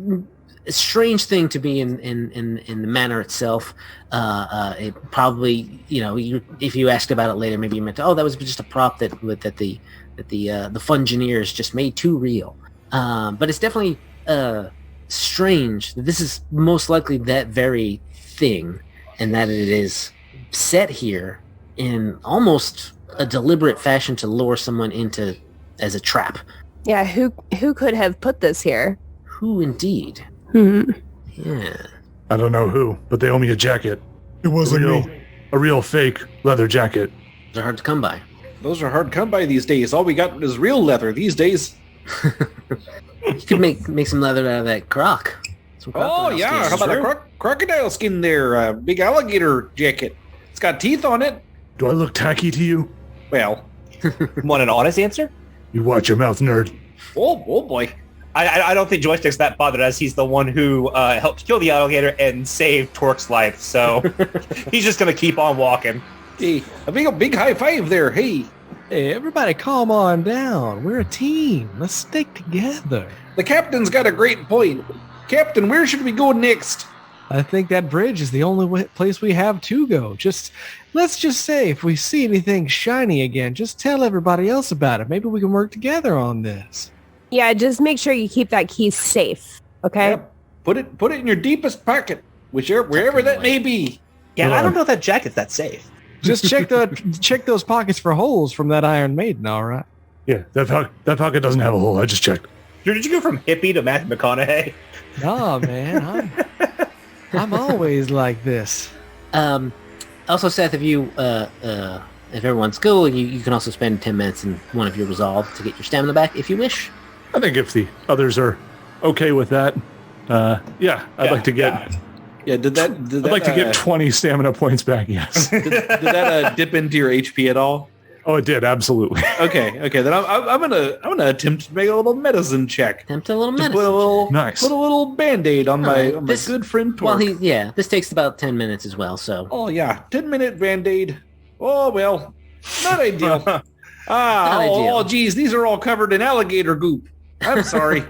strange thing to be in the manor itself. It probably, if you asked about it later, maybe you meant, oh, that was just a prop that the Fungineers just made too real. But it's definitely strange that this is most likely that very thing, and that it is set here in almost a deliberate fashion to lure someone into as a trap. Yeah, who could have put this here? Who indeed? Hmm. Yeah. I don't know who, but they owe me a jacket. It wasn't me. A real fake leather jacket. They're hard to come by. Those are hard to come by these days. All we got is real leather these days. You could make some leather out of that croc. Oh, yeah. How about a crocodile skin there? Big alligator jacket. It's got teeth on it. Do I look tacky to you? Well. Want an honest answer? You watch your mouth, nerd. Oh boy. I don't think Joystick's that bothered as he's the one who helped kill the alligator and save Torque's life. So he's just going to keep on walking. Hey, a big high five there. Hey, everybody calm on down. We're a team. Let's stick together. The captain's got a great point. Captain, where should we go next? I think that bridge is the only place we have to go. Let's just say if we see anything shiny again, just tell everybody else about it. Maybe we can work together on this. Yeah, just make sure you keep that key safe, okay? Yep. Put it in your deepest pocket, wherever that may be. Yeah, I don't know if that jacket's that safe. Just check those pockets for holes from that Iron Maiden, all right? Yeah, that pocket doesn't have a hole. I just checked. Did you go from hippie to Matthew McConaughey? No, man. I'm always like this. Also, Seth, if everyone's cool, you can also spend 10 minutes in one of your resolve to get your stamina back if you wish. I think if the others are okay with that, I'd like to get. Yeah, I'd like to get 20 stamina points back. Yes. did that dip into your HP at all? Oh, it did, absolutely. Okay. Then I'm gonna attempt to make a little medicine check. Attempt a little medicine. Put a little Band-Aid on my good friend Torque. Well, this takes about 10 minutes as well. So. Oh yeah, 10-minute Band-Aid. Oh well, not ideal. Geez, these are all covered in alligator goop. I'm sorry.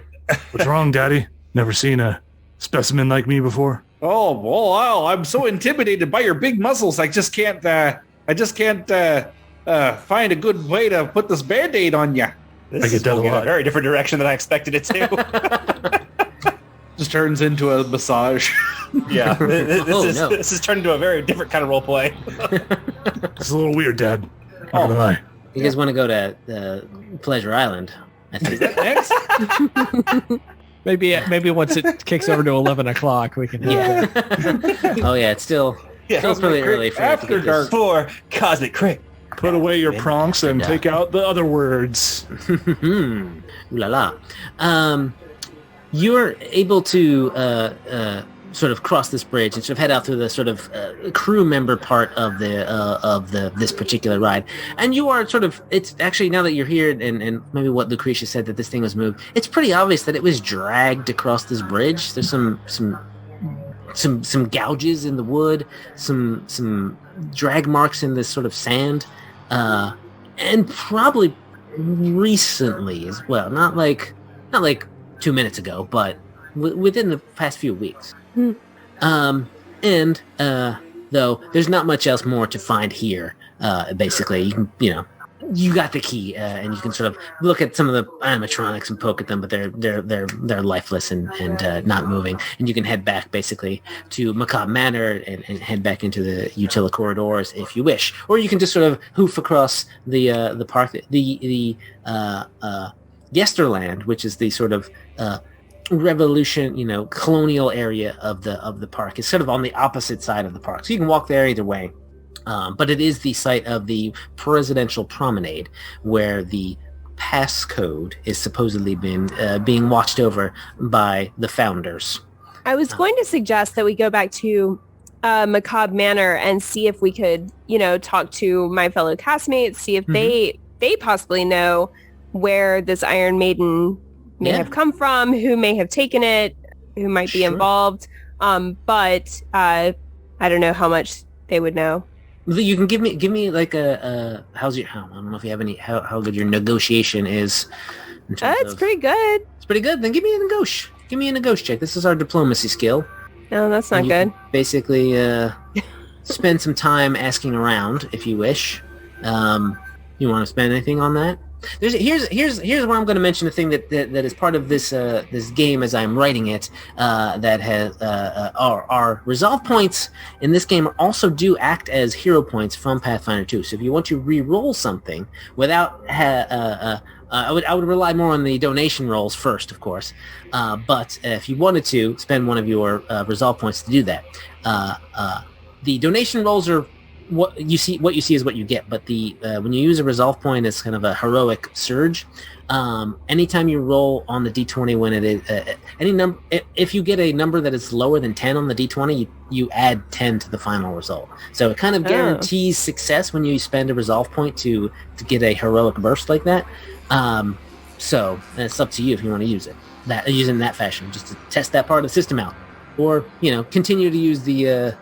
What's wrong, Daddy? Never seen a specimen like me before? Oh well, I'm so intimidated by your big muscles. I just can't find a good way to put this Band-Aid on you. This is going in a very different direction than I expected it to. Just turns into a massage. Yeah, this is turned into a very different kind of role play. It's a little weird, Dad. Not gonna lie. You guys want to go to Pleasure Island? I think. Maybe once it kicks over to 11 o'clock, we can. Yeah. Oh yeah, it's still really early for after dark for Cosmic Crick. Put away your prongs and take out the other words. Ooh la la. You're able to sort of cross this bridge and sort of head out through the sort of crew member part of this particular ride. And you are sort of, it's actually, now that you're here and maybe what Lucretia said that this thing was moved, it's pretty obvious that it was dragged across this bridge. There's some gouges in the wood, some drag marks in this sort of sand, and probably recently as well. Not like 2 minutes ago, but within the past few weeks. Though there's not much else more to find here. Basically, you can, you got the key, and you can sort of look at some of the animatronics and poke at them, but they're lifeless and not moving. And you can head back basically to Macabre Manor and head back into the Utila corridors if you wish, or you can just sort of hoof across the park, the Yesterland, which is the sort of revolution, colonial area of the park. It's sort of on the opposite side of the park, so you can walk there either way. But it is the site of the Presidential Promenade, where the passcode is supposedly being watched over by the founders. I was going to suggest that we go back to Macabre Manor and see if we could, talk to my fellow castmates, see if they possibly know where this Iron Maiden may have come from, who may have taken it, who might be involved. But I don't know how much they would know. You can give me like a I don't know if you have any how good your negotiation is. It's pretty good. It's pretty good. Then give me a negotiation. Give me a negotiation check. This is our diplomacy skill. No, that's not good. Basically, spend some time asking around if you wish. You want to spend anything on that? Here's where I'm going to mention a thing that is part of this this game as I'm writing it. That has our resolve points in this game also do act as hero points from Pathfinder 2. So if you want to re-roll something without I would rely more on the donation rolls first, of course. But if you wanted to spend one of your resolve points to do that, the donation rolls are what you see is what you get. But the when you use a resolve point as kind of a heroic surge, anytime you roll on the d20 when it is any number, if you get a number that is lower than 10 on the d20, you add 10 to the final result. So it kind of guarantees success when you spend a resolve point to get a heroic burst like that. So it's up to you if you want to use it in that fashion, just to test that part of the system out, or continue to use the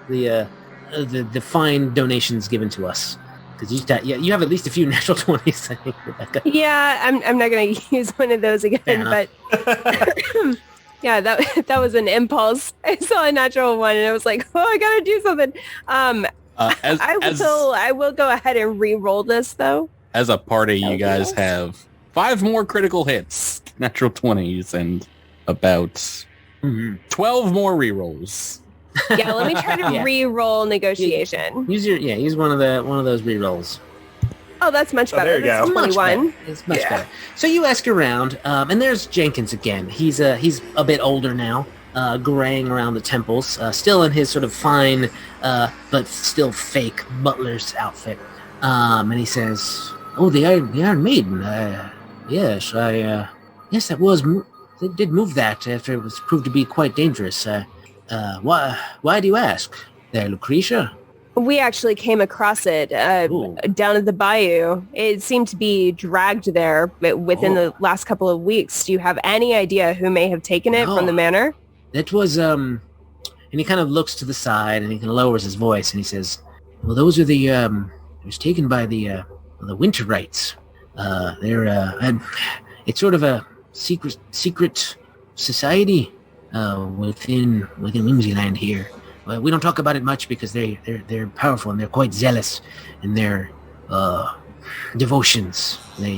fine donations given to us, because you have at least a few natural 20s, I think, Rebecca. Yeah, I'm not going to use one of those again, but yeah, that was an impulse. I saw a natural one and I was like, oh, I got to do something. I will go ahead and re-roll this though. As a party, you guys have 5 more critical hits, natural 20s, and about 12 more re-rolls. Yeah, let me try to re-roll negotiation. Use one of those re-rolls. Oh, that's much better. There you go. 21. It's much better. So you ask around, and there's Jenkins again. He's a bit older now, graying around the temples, still in his sort of fine, but still fake butler's outfit. And he says, "Oh, the Iron Maiden. Yes, that was. They did move that after it was proved to be quite dangerous. Why do you ask? There, Lucretia?" We actually came across it down at the bayou. It seemed to be dragged there within the last couple of weeks. Do you have any idea who may have taken it from the manor? That was and he kind of looks to the side and he kind of lowers his voice and he says, "Well, those are the it was taken by the Winterites. It's sort of a secret society within Whimsy Land here. We don't talk about it much because they're powerful and they're quite zealous in their devotions. They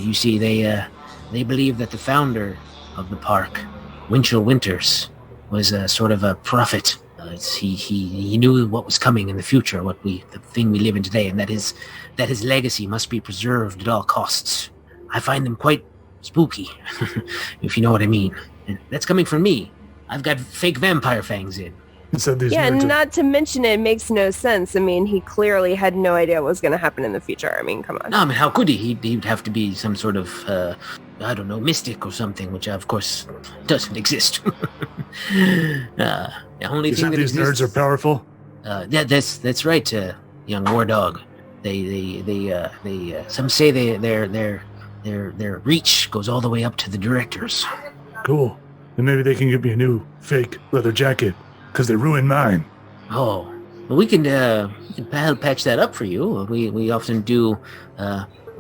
believe that the founder of the park, Winchell Winters, was a sort of a prophet. He knew what was coming in the future, the thing we live in today, and that his legacy must be preserved at all costs. I find them quite spooky, if you know what I mean. And that's coming from me. I've got fake vampire fangs in." Not to mention it makes no sense. I mean, he clearly had no idea what was going to happen in the future. I mean, come on. No, I mean, how could he? He'd have to be some sort of, I don't know, mystic or something, which of course doesn't exist. The only thing that these nerds are powerful. That's right, young war dog. They some say their reach goes all the way up to the directors. Cool. And maybe they can give me a new fake leather jacket, because they ruined mine. Oh, well, we can patch that up for you. We often do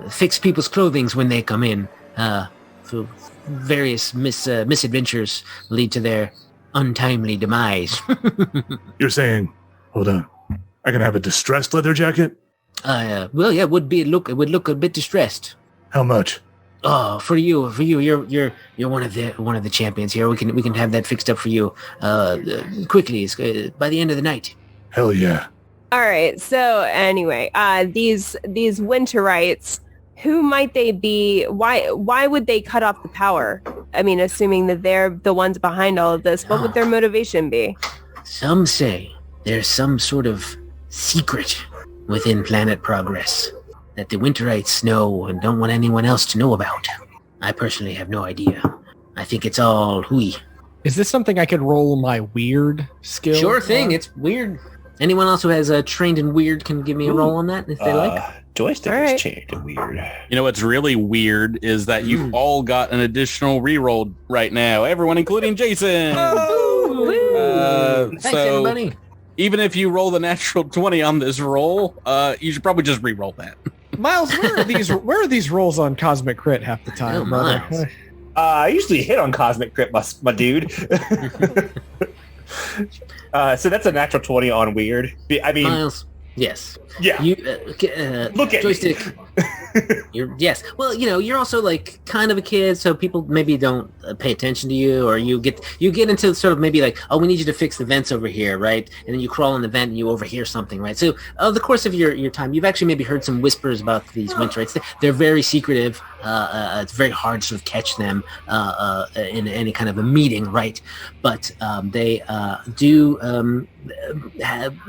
fix people's clothing when they come in. So various misadventures lead to their untimely demise. You're saying, hold on, I can have a distressed leather jacket? Well, yeah, it would look a bit distressed. How much? Oh, for you, you're one of the champions here. We can have that fixed up for you quickly, by the end of the night. Hell yeah! All right. So anyway, these Winterites, who might they be? Why would they cut off the power? I mean, assuming that they're the ones behind all of this, what would their motivation be? Some say there's some sort of secret within Planet Progress that the Winterites know and don't want anyone else to know about. I personally have no idea. I think it's all hooey. Is this something I could roll my weird skill? Sure thing. It's weird. Anyone else who has trained in weird can give me a roll on that if they like. Joystick is trained in weird. You know what's really weird is that you've all got an additional reroll right now. Everyone, including Jason. Thanks, everybody. Even if you roll the natural 20 on this roll, you should probably just re-roll that. Myles, where are these rolls on Cosmic Crit half the time, brother? I usually hit on Cosmic Crit, my dude. So that's a natural 20 on weird. I mean, Myles, yes. Yeah. You look at joystick. Yes. Well, you're also like kind of a kid, so people maybe don't pay attention to you, or you get into sort of maybe like, oh, we need you to fix the vents over here, right? And then you crawl in the vent and you overhear something, right? So over the course of your time, you've actually maybe heard some whispers about these winter rites. They're very secretive. It's very hard to sort of catch them in any kind of a meeting, right? But they do.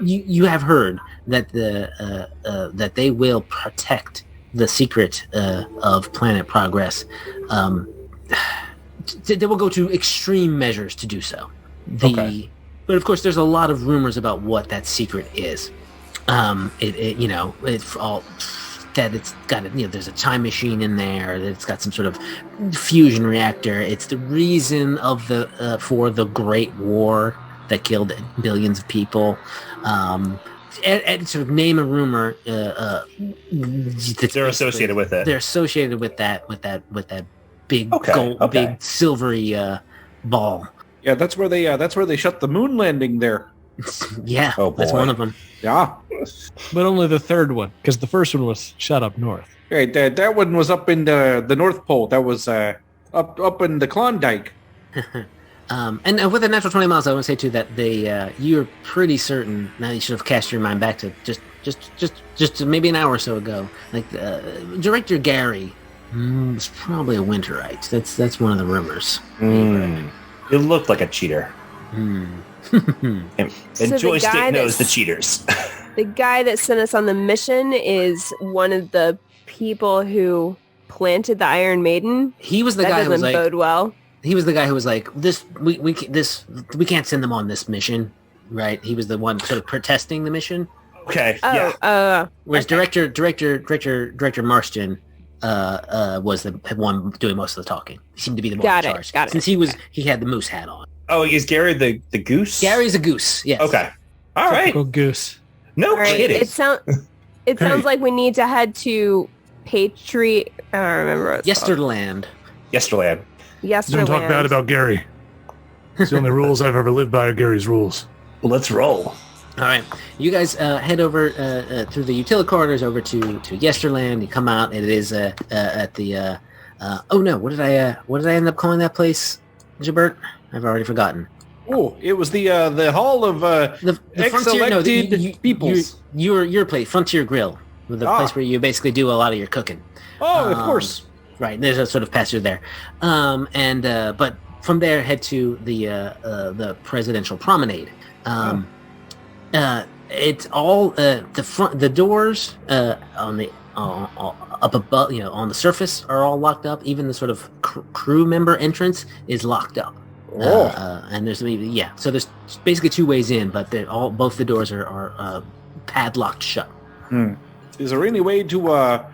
You have heard that that they will protect the secret of planet progress. They will go to extreme measures to do so. But of course, there's a lot of rumors about what that secret is. It's all that it's got. There's a time machine in there. That it's got some sort of fusion reactor. It's the reason of for the Great War that killed billions of people. And sort of name a rumor. They're associated with it. They're associated with that big big silvery ball. Yeah, that's where they shut the moon landing there. Yeah, that's one of them. Yeah, But only the third one, because the first one was shut up north. right. That one was up in the North Pole. That was up in the Klondike. And with a natural 20 miles, I want to say too that you're pretty certain. Now you should have cast your mind back to just maybe an hour or so ago. Like Director Gary was probably a winterite. That's one of the rumors. It looked like a cheater. And So Joystick knows the cheaters. The guy that sent us on the mission is one of the people who planted the Iron Maiden. He was the That guy who was doesn't like, bode well. he was the guy who was like, we can't send them on this mission, right? He was the one sort of protesting the mission. Okay. Yeah. Whereas Director Marston was the one doing most of the talking. He seemed to be the more in charge. Got it. Since he had the moose hat on. Oh, is Gary the goose? Gary's a goose. Yes. Okay. All right. Typical goose. No All right. kidding. It sounds like we need to head to I don't remember what it's called. Yesterland. Yesterland. Don't talk bad Yesterland. about Gary. It's the only rules I've ever lived by are Gary's rules. Well, let's roll. All right, you guys head over through the utility corridors over to Yesterland. You come out, and it is at the. Oh no! What did I end up calling that place, Gibert? I've already forgotten. Oh, it was the hall of The Frontier. No, peoples. your place, Frontier Grill, the place where you basically do a lot of your cooking. Oh, of course. Right, there's a sort of pass through there, but from there head to the Presidential Promenade. It's all the doors on the up above, on the surface are all locked up. Even the sort of crew member entrance is locked up. And there's so there's basically two ways in, but both the doors are padlocked shut. Is there any way to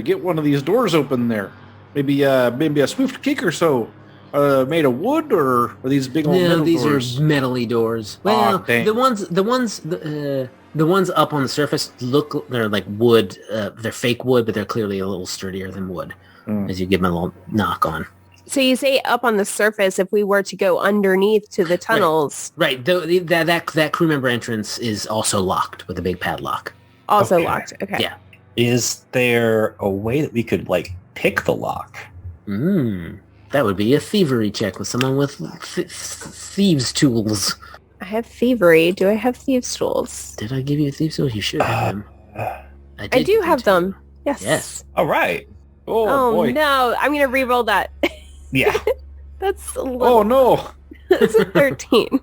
get one of these doors open there? Maybe a swift kick or so, made of wood, or are these big old metal these doors? are metally doors. Well, dang. the ones up on the surface they're like wood. They're fake wood, but they're clearly a little sturdier than wood. As you give them a little knock on. So you say up on the surface, if we were to go underneath to the tunnels. Right. That crew member entrance is also locked with a big padlock. Also locked. Okay. Yeah. Is there a way that we could pick the lock? That would be a thievery check with someone with thieves' tools. I have thievery. Do I have thieves' tools? Did I give you a thieves' tools? You should have them. I do have them. Yes. Yes. All right. Oh boy. No. I'm going to re-roll that. Yeah. That's a little... Oh no. That's a 13.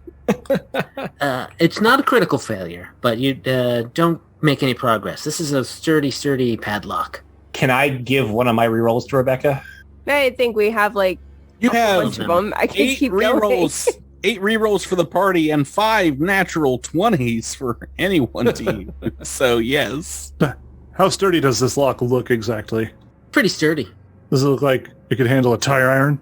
It's not a critical failure, but you don't make any progress. This is a sturdy padlock. Can I give one of my rerolls to Rebecca? I think we have You a have bunch of them. I can 8 keep going. rerolls, 8 rerolls for the party, and 5 natural 20s for any one team. So yes. How sturdy does this lock look exactly? Pretty sturdy. Does it look like it could handle a tire iron?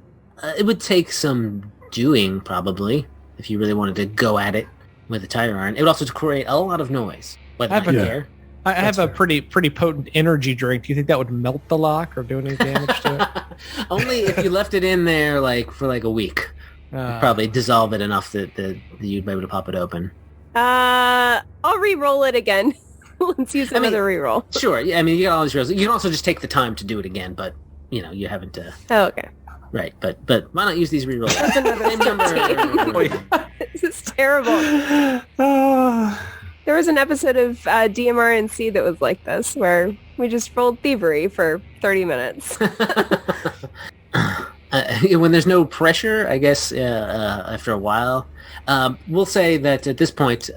It would take some doing, probably, if you really wanted to go at it with a tire iron. It would also create a lot of noise. But I have not a- there. I have a pretty potent energy drink. Do you think that would melt the lock or do any damage to it? Only if you left it in there for a week. Probably dissolve it enough that you'd be able to pop it open. I'll re-roll it again. Let's use another reroll. Sure. Yeah, I mean, you got all these rolls. You can also just take the time to do it again, but you haven't. Oh, okay. Right, but why not use these rerolls? That's another 15. This is terrible. There was an episode of DMRNC that was like this, where we just rolled thievery for 30 minutes. When there's no pressure, I guess, after a while, we'll say that at this point,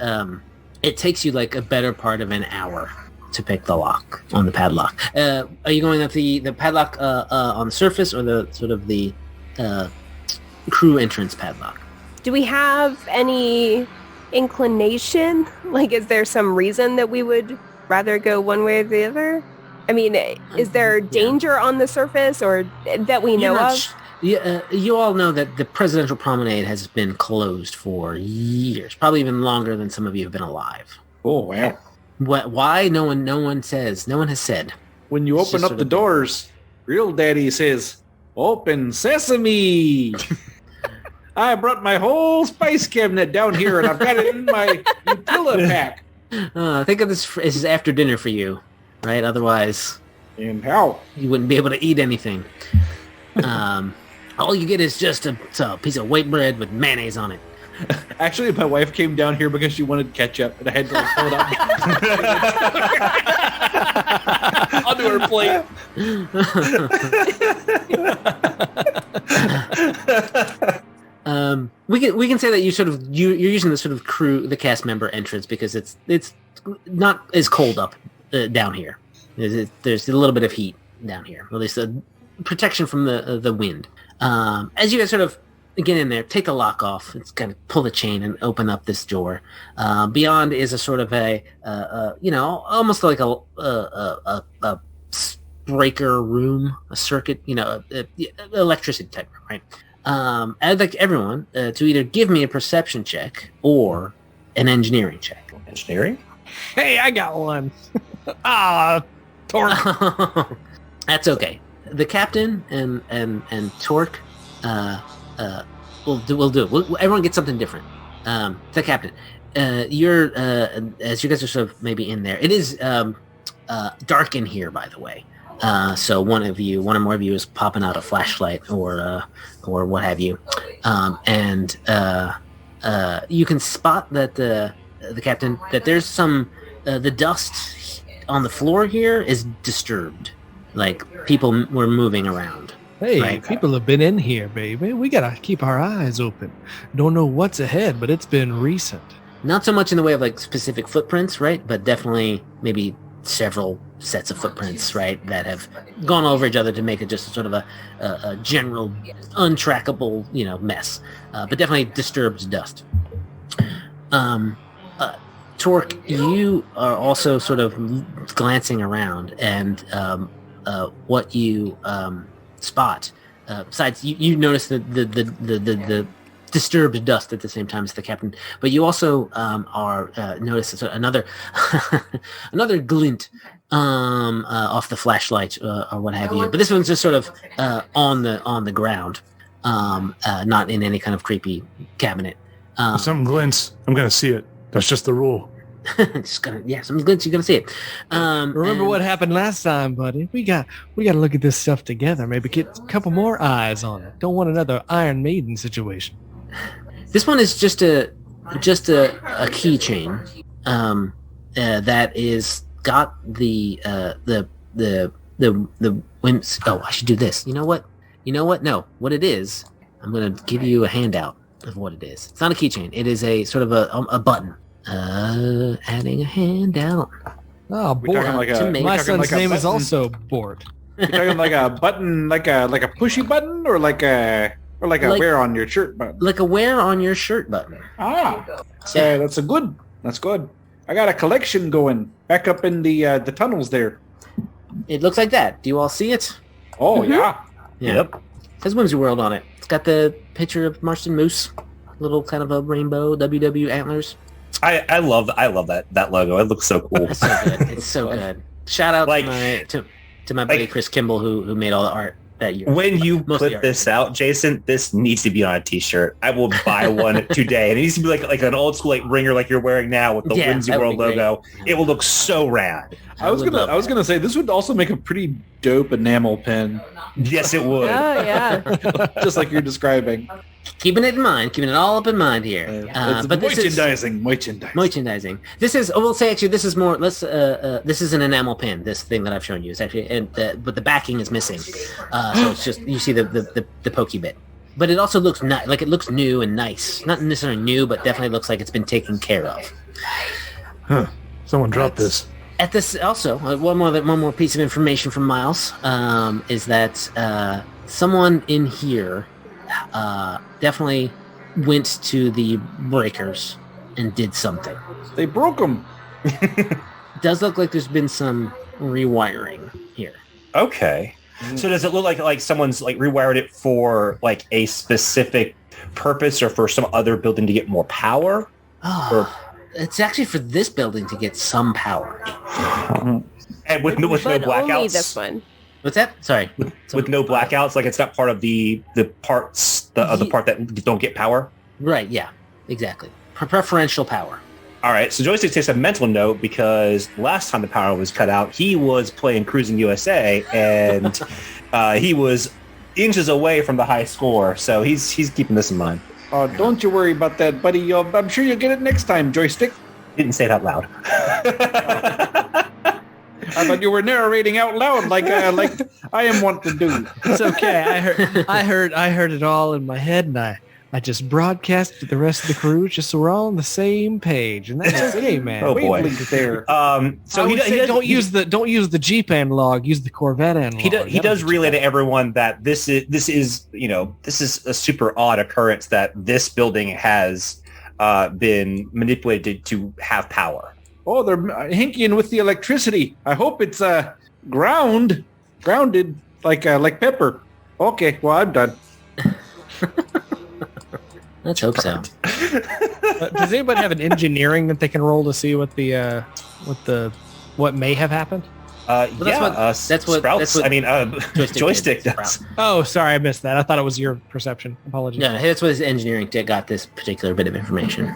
it takes you like a better part of an hour to pick the lock on the padlock. Are you going at the padlock on the surface, or the sort of the crew entrance padlock? Do we have any inclination? Like, is there some reason that we would rather go one way or the other? I mean, is there danger on the surface, or that we know of? You all know that the Presidential Promenade has been closed for years, probably even longer than some of you have been alive. Oh, wow. Why? No one says. No one has said. When you open up the doors, Real Daddy says, "Open sesame." I brought my whole spice cabinet down here, and I've got it in my Utila pack. Think of this as after dinner for you, right? Otherwise, And how? you wouldn't be able to eat anything. All you get is just a piece of white bread with mayonnaise on it. Actually, my wife came down here because she wanted ketchup, and I had to pull it up onto her plate. We can say that you're using the sort of the cast member entrance because it's not as cold up down here. There's a little bit of heat down here, at least protection from the wind. As you guys sort of get in there, take the lock off. It's kind of pull the chain and open up this door. Beyond is a sort of almost like a breaker room, a circuit, electricity type room, right? I'd like everyone to either give me a perception check or an engineering check. Engineering? Hey, I got one. Torque. That's okay. The captain and Torque, we'll do it. Everyone gets something different. The captain, you're as you guys are sort of maybe in there. It is dark in here, by the way. So one or more of you is popping out a flashlight or what have you, and you can spot that the captain that there's some the dust on the floor here is disturbed, like people were moving around. Hey, right? People have been in here, baby. We gotta keep our eyes open. Don't know what's ahead, but it's been recent. Not so much in the way of like specific footprints, right? But definitely maybe several sets of footprints, right, that have gone over each other to make it just sort of a general untrackable, mess. But definitely disturbed dust. Torque, you are also sort of glancing around, and what you spot, besides you notice the disturbed dust at the same time as the captain, but you also are notice another another glint off the flashlight or what have you. But this one's just sort of on the ground, not in any kind of creepy cabinet. If something glints, I'm gonna see it. That's just the rule. Something glints, you're gonna see it. Remember what happened last time, buddy? We got to look at this stuff together. Maybe get a couple more eyes on it. Don't want another Iron Maiden situation. This one is just a keychain that is got the Whimsy. Oh, I should do this. You know what? No, what it is, I'm gonna give you a handout of what it is. It's not a keychain. It is a sort of a button. Adding a handout. Oh, boy. My son's name is also Bort. You're talking like a button, like a pushy button, or like a wear on your shirt button. Like a wear on your shirt button. So that's good. I got a collection going back up in the tunnels there. It looks like that. Do you all see it? Oh yeah. Yep. It has Whimsy World on it. It's got the picture of Marston Moose, little kind of a rainbow WW antlers. I love that logo. It looks so cool. It's so good. It's so good. Shout out to my buddy Chris Kimball who made all the art. that year. When you Mostly put this out, Jason, this needs to be on a T-shirt. I will buy one today, and it needs to be like an old school ringer like you're wearing now with the Whimsy World logo. It will look so rad. I was gonna say this would also make a pretty dope enamel pen. Yes, it would. Oh yeah. Just like you're describing. Keeping it in mind, keeping it all up in mind here. It's But this is merchandising. This is. I will say actually, this is more. This is an enamel pin. This thing that I've shown you is actually, but the backing is missing. So it's just you see the pokey bit. But it also looks like it looks new and nice. Not necessarily new, but definitely looks like it's been taken care of. Huh. Someone dropped this. At this, also, one more piece of information from Myles is that someone in here definitely went to the breakers and did something. They broke them. Does look like there's been some rewiring here. Okay. So does it look like someone's like rewired it for like a specific purpose or for some other building to get more power? It's actually for this building to get some power. And with no blackouts? Only this one. What's that? Sorry. With no blackouts? Like it's not part of the parts, the part that don't get power? Right, yeah. Exactly. Preferential power. All right, so Joystick takes a mental note because last time the power was cut out, he was playing Cruising USA, and he was inches away from the high score, so he's keeping this in mind. Oh, don't you worry about that, buddy. I'm sure you'll get it next time, Joystick. Didn't say it out loud. I thought you were narrating out loud like I am wont to do. It's okay. I heard it all in my head, and I just broadcast to the rest of the crew just so we're all on the same page, and that's okay, man. Oh boy. There. So he don't use the Jeep analog. Use the Corvette analog. He does relay to everyone that this is a super odd occurrence that this building has been manipulated to have power. Oh, they're hinkying with the electricity. I hope it's grounded like pepper. Okay, well I'm done. Let's hope so. Does anybody have an engineering that they can roll to see what may have happened? Sprouts. I mean, Joystick does. Oh, sorry, I missed that. I thought it was your perception. Apologies. No, that's what his engineering got this particular bit of information.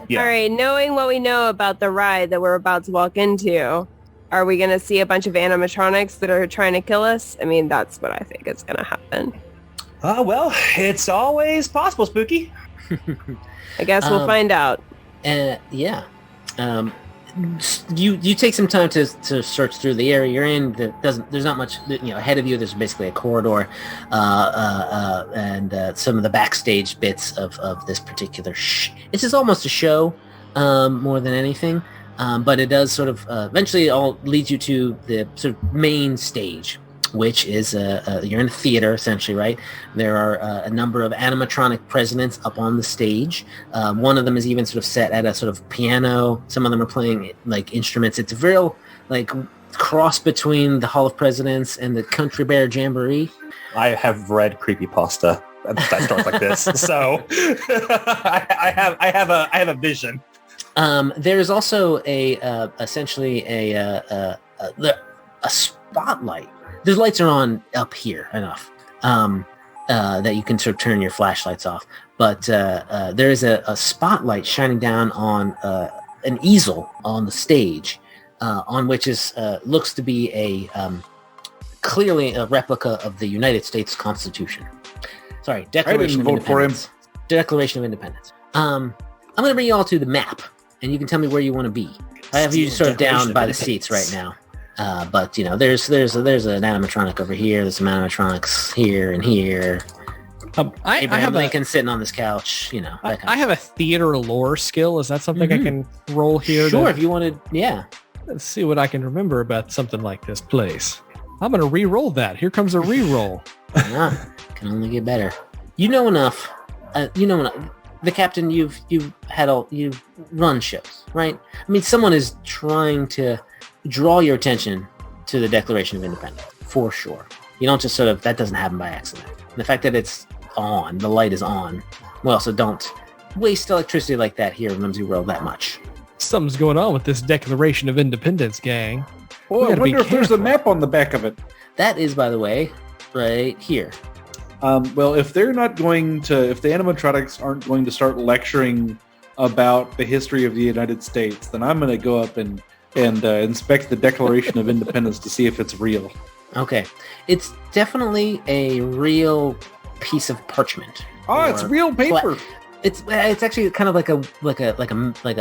Yeah. All right, knowing what we know about the ride that we're about to walk into, are we going to see a bunch of animatronics that are trying to kill us? I mean, that's what I think is going to happen. Well, it's always possible, Spooky. I guess we'll find out. Yeah. You take some time to search through the area you're in. There's not much, ahead of you. There's basically a corridor, and some of the backstage bits of this particular. This is almost a show, more than anything, but it does sort of eventually all leads you to the sort of main stage, which is you're in a theater essentially, right? There are a number of animatronic presidents up on the stage. One of them is even sort of set at a sort of piano. Some of them are playing like instruments. It's a real like cross between the Hall of Presidents and the Country Bear Jamboree. I have read creepypasta that starts like this, so I have a vision. There's also essentially a spotlight. The lights are on up here enough that you can sort of turn your flashlights off. But there is a spotlight shining down on an easel on the stage, on which looks to be clearly a replica of the United States Constitution. Sorry, Declaration of Independence. Declaration of Independence. I'm going to bring you all to the map, and you can tell me where you want to be. I have you sort of down by the seats right now. But there's an animatronic over here. There's some animatronics here and here. I have Lincoln sitting on this couch. I have a theater lore skill. Is that something I can roll here? Sure, if you wanted. Yeah. Let's see what I can remember about something like this place. I'm gonna re-roll that. Here comes a re-roll. Can only get better. You know enough. The captain. You've run shows, right? I mean, someone is trying to draw your attention to the Declaration of Independence, for sure. You don't just that doesn't happen by accident. And the fact that it's on, the light is on, well, so don't waste electricity like that here in Whimsy World that much. Something's going on with this Declaration of Independence, gang. Oh, I wonder if there's a map on the back of it. That is, by the way, right here. Well, if the animatronics aren't going to start lecturing about the history of the United States, then I'm going to go up and inspect the Declaration of Independence to see if it's real. Okay, it's definitely a real piece of parchment. Oh, it's real paper. It's actually kind of like a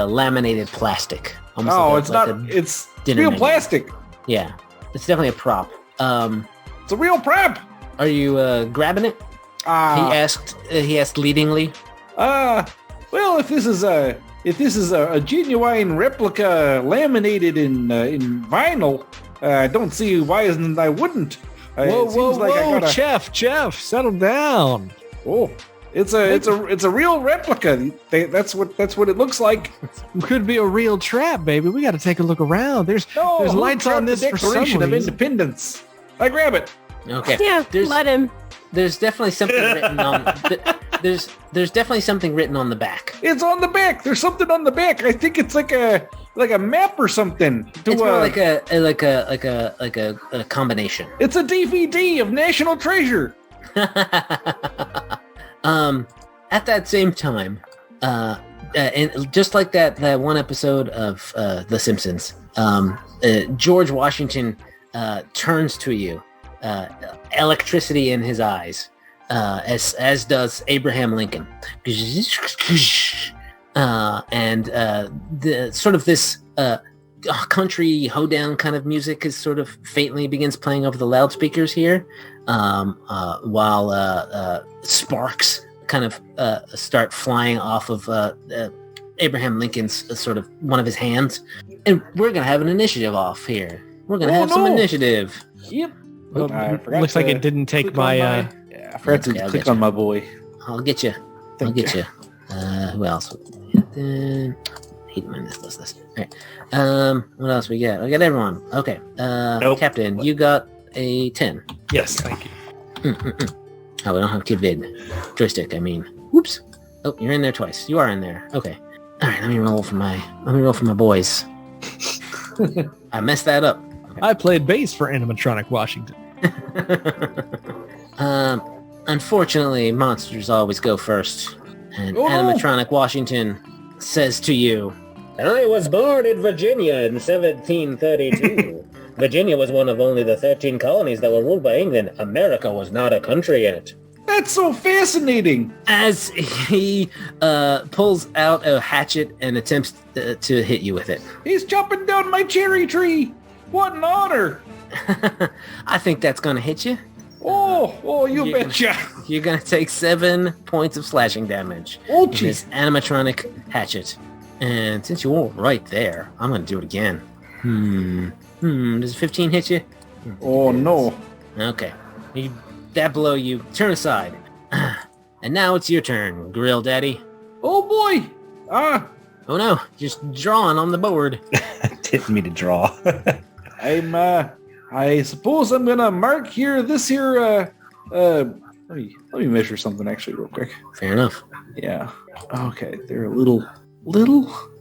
laminated plastic. Almost Oh, like it's like not. a It's dinner real menu. plastic. Yeah, it's definitely a prop. It's a real prop. Are you grabbing it? He asked leadingly. Well, if this is a genuine replica laminated in vinyl, I don't see why I wouldn't. Whoa, Chef, settle down. Oh, it's a real replica. That's what it looks like. Could be a real trap, baby. We got to take a look around. There's lights on this for some Declaration of reason. Independence. I grab it. Okay. Yeah, let him. There's definitely something written on. There's definitely something written on the back. It's on the back. There's something on the back. I think it's like a map or something. It's more like a combination. It's a DVD of National Treasure. At that same time, and just like that one episode of The Simpsons, George Washington turns to you, electricity in his eyes, as does Abraham Lincoln, and the sort of this country hoedown kind of music is sort of faintly begins playing over the loudspeakers here, while sparks kind of start flying off of Abraham Lincoln's sort of one of his hands, and we're gonna have an initiative off here. We're gonna have some initiative. Yep. Oh, looks like it didn't take my. I forgot to click on my boy. I'll get you. Thank you. Who else? Hate when this does this. All right. What else we got? I got everyone. Okay. Nope. Captain, you got a 10. Yes, thank you. Oh, we don't have Kid Vid. Joystick, I mean. Whoops. Oh, you're in there twice. You are in there. Okay. All right, let me roll for my boys. I messed that up. I played bass for Animatronic Washington. Unfortunately, monsters always go first. And Oh, no. Animatronic Washington says to you, I was born in Virginia in 1732. Virginia was one of only the 13 colonies that were ruled by England. America was not a country yet. That's so fascinating. As he pulls out a hatchet and attempts to hit you with it. He's chopping down my cherry tree. What an honor. I think that's going to hit you. Oh, you Yeah. betcha. You're going to take 7 points of slashing damage. Oh, with this animatronic hatchet. And since you were right there, I'm going to do it again. Does a 15 hit you? Oh, no. Okay. That blow you. Turn aside. And now it's your turn, Grill Daddy. Oh, boy. Oh no, just drawing on the board. Didn't mean to draw. I suppose I'm gonna mark here this here, let me measure something actually real quick. Fair enough. Yeah. Okay, they're a little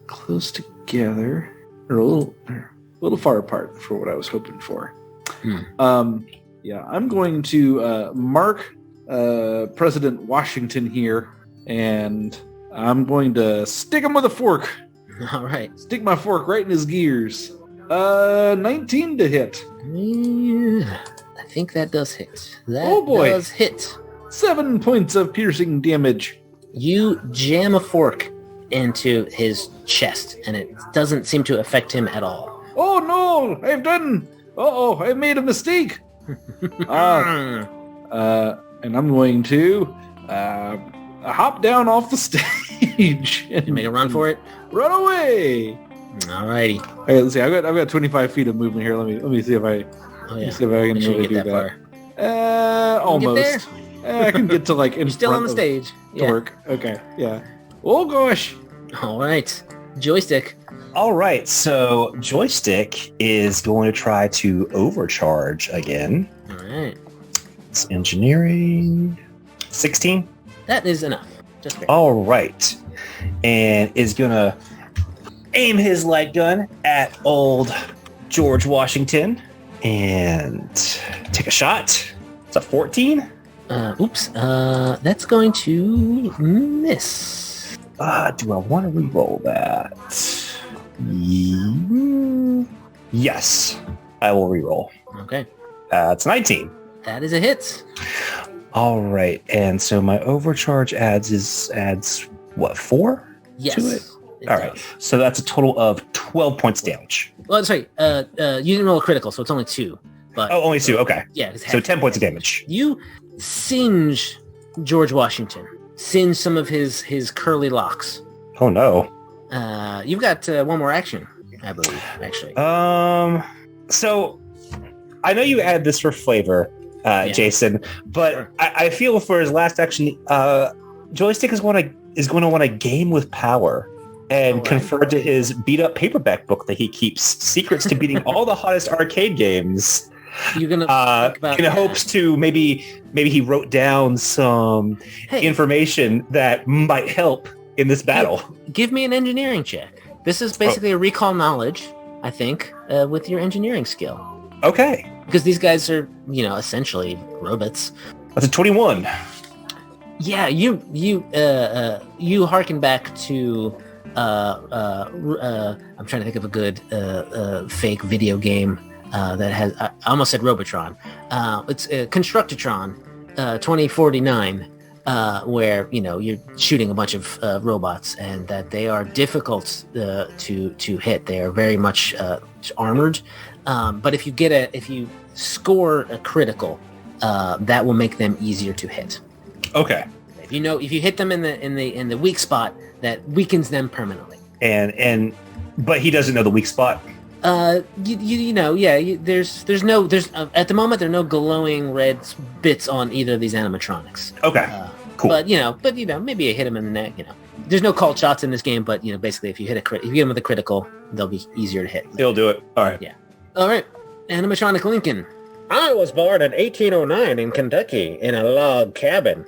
close together, or a little far apart for what I was hoping for. Yeah, I'm going to mark President Washington here, and I'm going to stick him with a fork. All right. Stick my fork right in his gears. 19 to hit. Yeah, I think that does hit. That Oh, boy. does hit. 7 points of piercing damage. You jam a fork into his chest, and it doesn't seem to affect him at all. Oh no! I made a mistake. And I'm going to hop down off the stage and You make a run for it. run away. Alrighty. Okay, let's see. I've got 25 feet of movement here. Let me see if I Oh yeah. see if I can Make sure you really get do that that. far. You get Almost. I can get to like in You're still front on the of stage. Yeah. Torque. Okay. Yeah. Oh gosh. All right. Joystick. All right, so Joystick is going to try to overcharge again. All right. It's engineering. 16. That is enough. Just fair. All right. And is going to aim his light gun at old George Washington and take a shot. It's a 14? Oops. That's going to miss. Do I want to re-roll that? Yes, I will re-roll. Okay. It's 19. That is a hit. All right, and so my overcharge adds what, 4? Yes. To it? All right, so that's a total of 12 points damage. Well, sorry. You didn't roll a critical, so it's only 2. But Oh, only 2. Okay. yeah. So 10 points of damage. You singe George Washington. Singe some of his curly locks. Oh no. You've got one more action, I believe, actually. So I know you added this for flavor, Jason, but Sure. I feel for his last action, Joystick is going to want a game with power and All right. confer to his beat up paperback book that he keeps, Secrets to Beating All the Hottest Arcade Games. You're gonna think about In that. hopes to maybe he wrote down some Hey, information that might help in this battle. give me an engineering check. This is basically a recall knowledge, I think, with your engineering skill. Okay. Because these guys are, essentially robots. That's a 21. Yeah, you harken back to I'm trying to think of a good fake video game that has I almost said Robotron. It's Constructatron 2049, where you're shooting a bunch of robots, and that they are difficult to hit. They are very much armored, but if you score a critical, that will make them easier to hit. Okay. If you hit them in the weak spot, that weakens them permanently. But he doesn't know the weak spot. There's at the moment there are no glowing red bits on either of these animatronics. Okay. Cool. But maybe you hit them in the neck. There's no called shots in this game, but basically if you hit if you hit them with a critical, they'll be easier to hit. He'll do it. All right. Yeah. All right. Animatronic Lincoln. I was born in 1809 in Kentucky in a log cabin,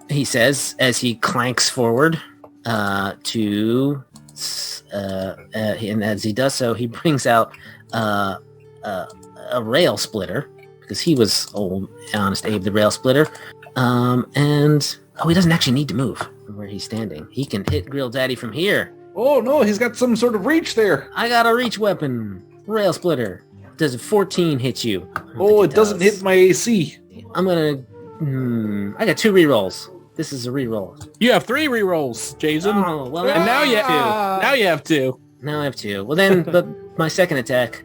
he says as he clanks forward and as he does so, he brings out a rail splitter, because he was old, Honest Abe the rail splitter. He doesn't actually need to move from where he's standing. He can hit Grill Daddy from here. Oh no, he's got some sort of reach there. I got a reach weapon. Rail splitter. Does a 14 hit you? I don't Oh, think it doesn't does. hit my AC. I'm gonna... I got 2 rerolls. This is a reroll. You have 3 rerolls, Jason. Oh, well, And now you have 2. now you have 2. Now I have 2. Well then, but my second attack.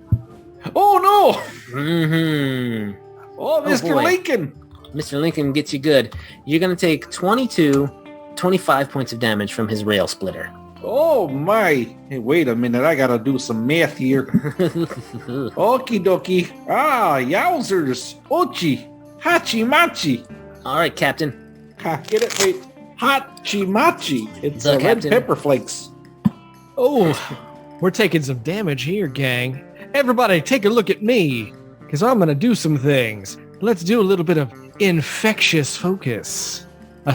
Oh no! Mm-hmm. Oh, Mr. boy. Lincoln. Mr. Lincoln gets you good. You're gonna take 25 points of damage from his rail splitter. Oh my! Hey, wait a minute, I gotta do some math here. Okie dokie. Ah, yowzers. Ochi. Hachi machi. All right, Captain. Ha, get it? Wait. Hachi machi. It's The red captain. pepper flakes. Oh, we're taking some damage here, gang. Everybody take a look at me, because I'm going to do some things. Let's do a little bit of infectious focus.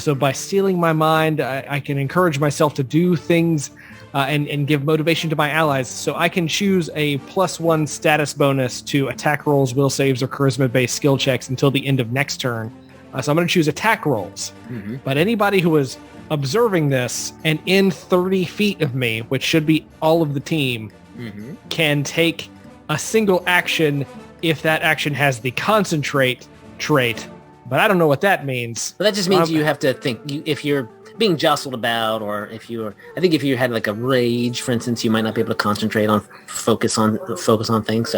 So by stealing my mind, I can encourage myself to do things and give motivation to my allies. So I can choose a +1 status bonus to attack rolls, will saves, or charisma-based skill checks until the end of next turn. So I'm going to choose attack rolls. Mm-hmm. But anybody who is observing this and in 30 feet of me, which should be all of the team, Mm-hmm. can take a single action if that action has the concentrate trait. But I don't know what that means. But that just means you have to think. If you're being jostled about, or if you had like a rage, for instance, you might not be able to concentrate on focus on things.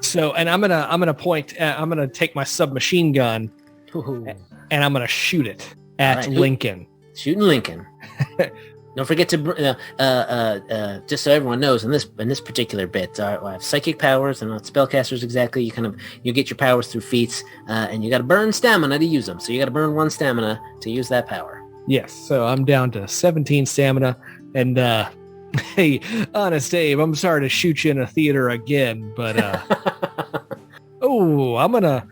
So, and I'm gonna point. I'm gonna take my submachine gun So and I'm gonna shoot it at All right. Lincoln. shooting Lincoln. Don't forget to just so everyone knows, in this particular bit, I have psychic powers and not spellcasters exactly. You get your powers through feats, and you got to burn stamina to use them. So you got to burn 1 stamina to use that power. Yes. So I'm down to 17 stamina, and hey, Honest Abe, I'm sorry to shoot you in a theater again, but oh, I'm gonna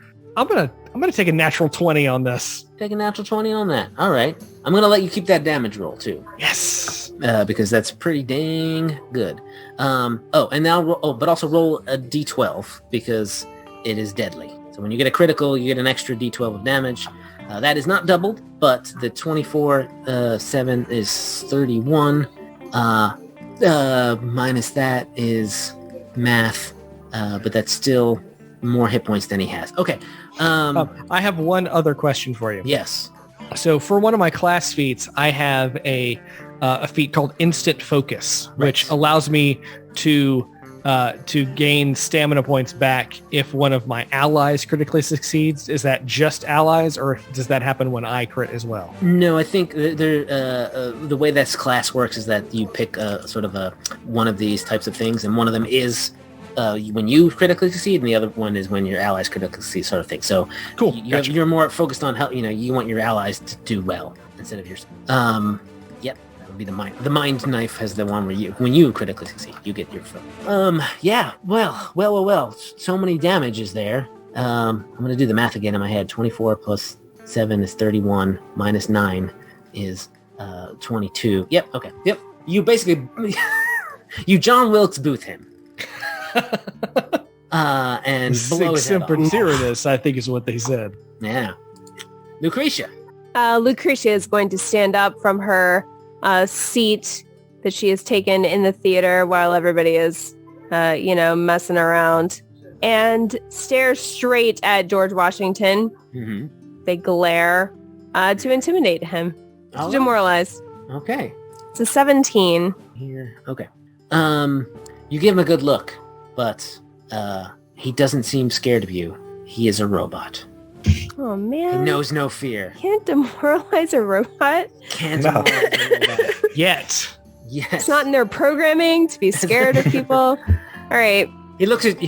take a natural 20 on this. Take a natural 20 on that. All right, I'm gonna let you keep that damage roll too. Yes. Because that's pretty dang good. And now, but also roll a d12 because it is deadly. So So when you get a critical, you get an extra d12 of damage. That is not doubled, but the 7 is 31. Minus that is math, but that's still more hit points than he has. Okay. I have one other question for you. Yes. So for one of my class feats, I have a feat called Instant Focus, which allows me to gain stamina points back if one of my allies critically succeeds. Is that just allies, or does that happen when I crit as well? No, I think the way this class works is that you pick one of these types of things, and one of them is when you critically succeed, and the other one is when your allies critically succeed, sort of thing. So cool. You're more focused on how you want your allies to do well instead of yours. Yep. Be the mind knife has the one where when you critically succeed, you get your fill. Yeah, well, so many damages there. I'm gonna do the math again in my head. 24 plus 7 is 31, minus 9 is 22. Yep, okay, yep. You basically you John Wilkes Booth him. And blow his head off. I think is what they said. Yeah. Lucretia. Lucretia is going to stand up from her seat that she has taken in the theater while everybody is, messing around, and stare straight at George Washington. Mm-hmm. They glare to intimidate him, to demoralize. Okay. It's a 17. Here. Okay. You give him a good look, but he doesn't seem scared of you. He is a robot. Oh, man. He knows no fear. Can't demoralize a robot? Can't demoralize a robot. Yet. Yes. It's not in their programming to be scared of people. All right. He looks at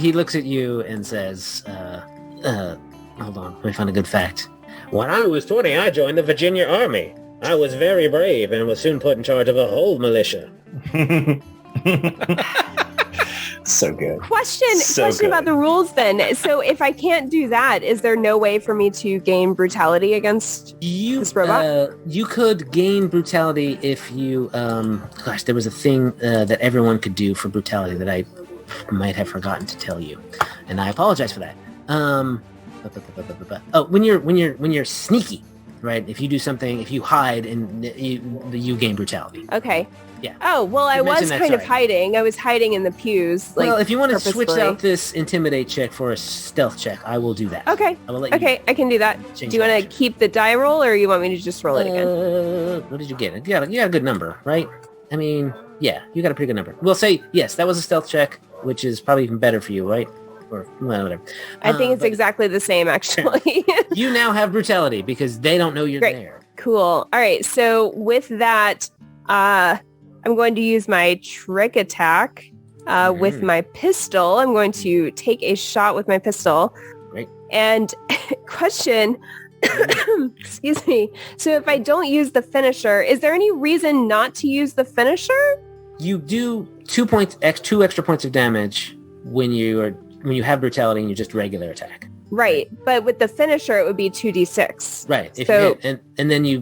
you and says, hold on, let me find a good fact. When I was 20, I joined the Virginia Army. I was very brave and was soon put in charge of a whole militia. So good. Question good. about the rules then. So if I can't do that, is there no way for me to gain brutality against this robot? You could gain brutality if you, there was a thing that everyone could do for brutality that I might have forgotten to tell you. And I apologize for that. When you're sneaky, right? If you do something, if you hide, and you gain brutality. Okay. Yeah. Oh, well, I was kind of hiding. I was hiding in the pews. Well, if you want to switch out this intimidate check for a stealth check, I will do that. Okay. I will let you. Okay, I can do that. Do you want to keep the die roll, or you want me to just roll it again? What did you get? You got a good number, right? I mean, yeah, you got a pretty good number. We'll say, yes, that was a stealth check, which is probably even better for you, right? Or whatever. I think it's exactly the same, actually. You now have brutality because they don't know you're there. Cool. All right. So with that, I'm going to use my trick attack with my pistol. I'm going to take a shot with my pistol. Right. And question, excuse me. So if I don't use the finisher, is there any reason not to use the finisher? You do 2 extra points of damage when you have brutality and you just regular attack. Right. But with the finisher, it would be 2d6. Right. If so, you hit, and then you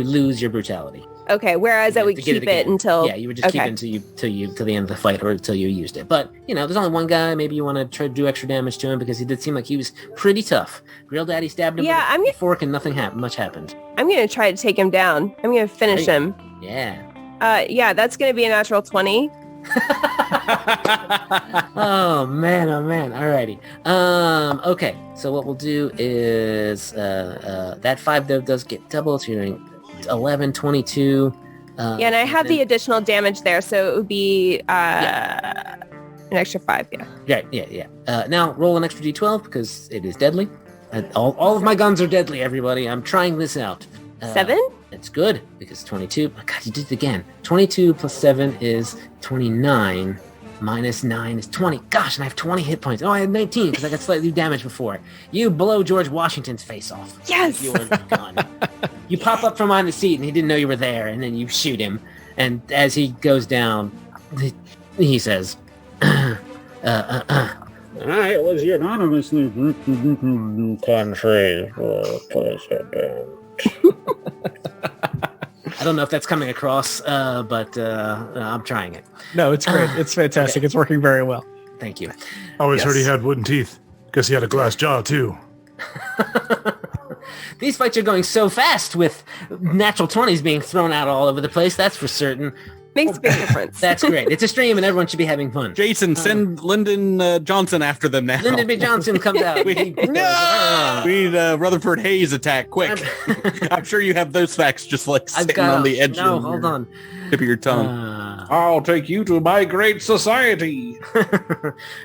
lose your brutality. Okay, whereas I would keep it until... Yeah, you would just keep it until the end of the fight or until you used it. But, there's only one guy. Maybe you want to try to do extra damage to him because he did seem like he was pretty tough. Grill Daddy stabbed him with a fork and nothing much happened. I'm going to try to take him down. I'm going to finish him. Yeah. Yeah, that's going to be a natural 20. Oh, man. Alrighty. Okay, so what we'll do is that 5 does get double. So you're doing 11, 22. And I have the additional damage there, so it would be an extra 5, yeah. Yeah. Now roll an extra d12 because it is deadly. All of my guns are deadly, everybody. I'm trying this out. 7? That's good because 22. Oh, God, you did it again. 22 plus 7 is 29. Minus 9 is 20. Gosh, and I have 20 hit points. Oh, I had 19 because I got slightly damaged before. You blow George Washington's face off. Yes. With your gun. You pop up from behind the seat and he didn't know you were there, and then you shoot him. And as he goes down, he says, I was unanimously country president. I don't know if that's coming across, but I'm trying it. No, it's great. It's fantastic. Okay. It's working very well. Thank you. I always heard he had wooden teeth because he had a glass jaw too. These fights are going so fast with natural 20s being thrown out all over the place, that's for certain. Makes a big difference. That's great. It's a stream and everyone should be having fun. Jason, send Lyndon Johnson after them now. Lyndon B. Johnson comes out. We need Rutherford Hayes attack, quick. I'm sure you have those facts just like sitting on the edge of hold on. tip of your tongue. I'll take you to my great society.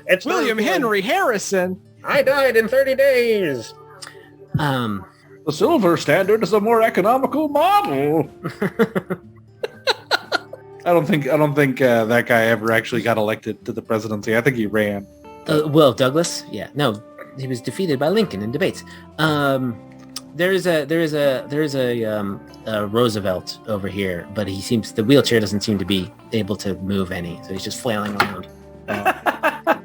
It's William Henry Harrison. I died in 30 days. The silver standard is a more economical model. I don't think that guy ever actually got elected to the presidency. I think he ran. Well, Douglas, yeah, no, he was defeated by Lincoln in debates. There is a Roosevelt over here, but the wheelchair doesn't seem to be able to move any, so he's just flailing around. I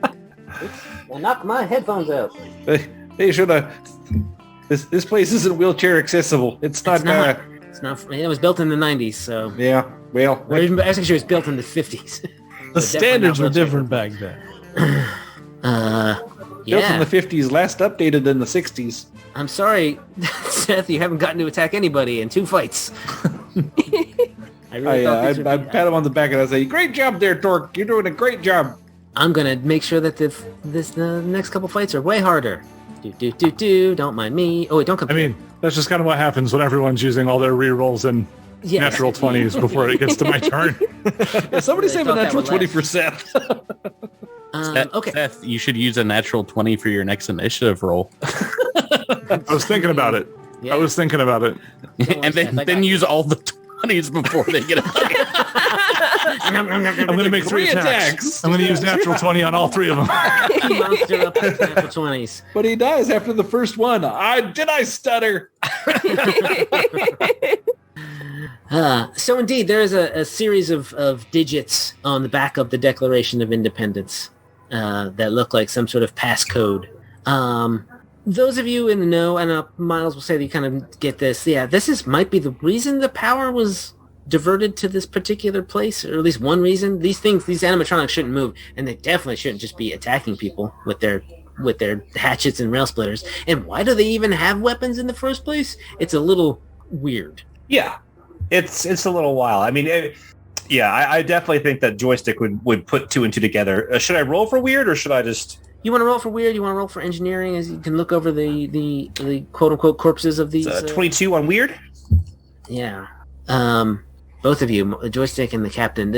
knocked my headphones out. They should have. This place isn't wheelchair accessible. It's not. It's not. It was built in the 90s, so Yeah. Well, actually, it was built in the 50s. The standards were different back then. built in the 50s, last updated in the 60s. I'm sorry, Seth, you haven't gotten to attack anybody in 2 fights. I pat him on the back and I say, "Great job there, Torque. You're doing a great job." I'm gonna make sure that the next couple fights are way harder. Don't mind me. Oh wait, don't come. I mean, that's just kind of what happens when everyone's using all their rerolls and natural 20s before it gets to my turn. Yeah, somebody save a natural 20%. Okay. Seth, you should use a natural 20 for your next initiative roll. I was thinking about it. Yeah. I was thinking about it. And then use all the 20s before they get I'm going to make 3 attacks. I'm going to use natural 20 on all 3 of them. Monster up with natural 20s. But he dies after the first one. I stutter? So indeed, there is a series of digits on the back of the Declaration of Independence that look like some sort of passcode. Those of you in the know, and Myles will say that you kind of get this. Yeah, might be the reason the power was diverted to this particular place, or at least one reason. These animatronics shouldn't move, and they definitely shouldn't just be attacking people with their hatchets and rail splitters. And why do they even have weapons in the first place? It's a little weird. Yeah, it's a little wild. I mean, I definitely think that Joystick would put 2 and 2 together. Should I roll for weird, or should I just... You want to roll for weird? You want to roll for engineering, as you can look over the quote-unquote corpses of these... 22 on weird? Yeah. Both of you, the Joystick and the Captain,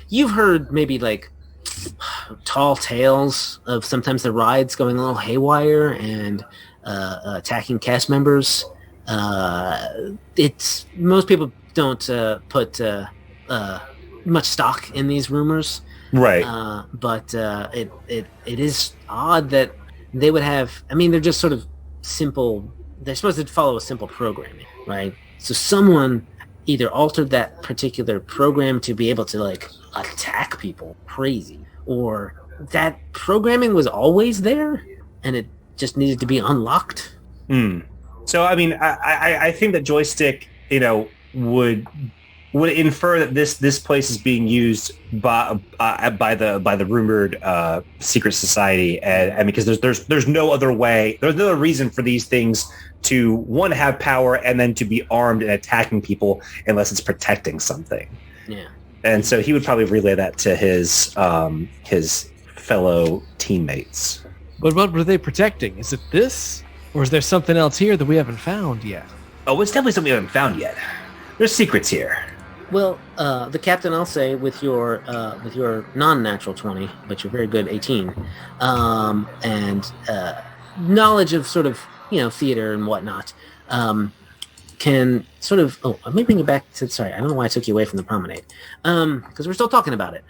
you've heard maybe, tall tales of sometimes the rides going a little haywire and attacking cast members. Most people don't put much stock in these rumors. Right. But it is odd that they would have... I mean, they're just sort of simple... They're supposed to follow a simple programming, right? So someone either altered that particular program to be able to, attack people crazy, or that programming was always there, and it just needed to be unlocked. So, I mean, I think that Joystick, would infer that this place is being used by the rumored secret society, and I mean, because there's no other way, there's no other reason for these things to, one, have power, and then to be armed and attacking people unless it's protecting something. Yeah. And so he would probably relay that to his fellow teammates. But what were they protecting? Is it this? Or is there something else here that we haven't found yet? Oh, it's definitely something we haven't found yet. There's secrets here. Well, the Captain, I'll say, with your non-natural 20, but you're very good 18, and knowledge of sort of, theater and whatnot, can sort of... Oh, let me bring you back to... Sorry, I don't know why I took you away from the promenade. Because we're still talking about it.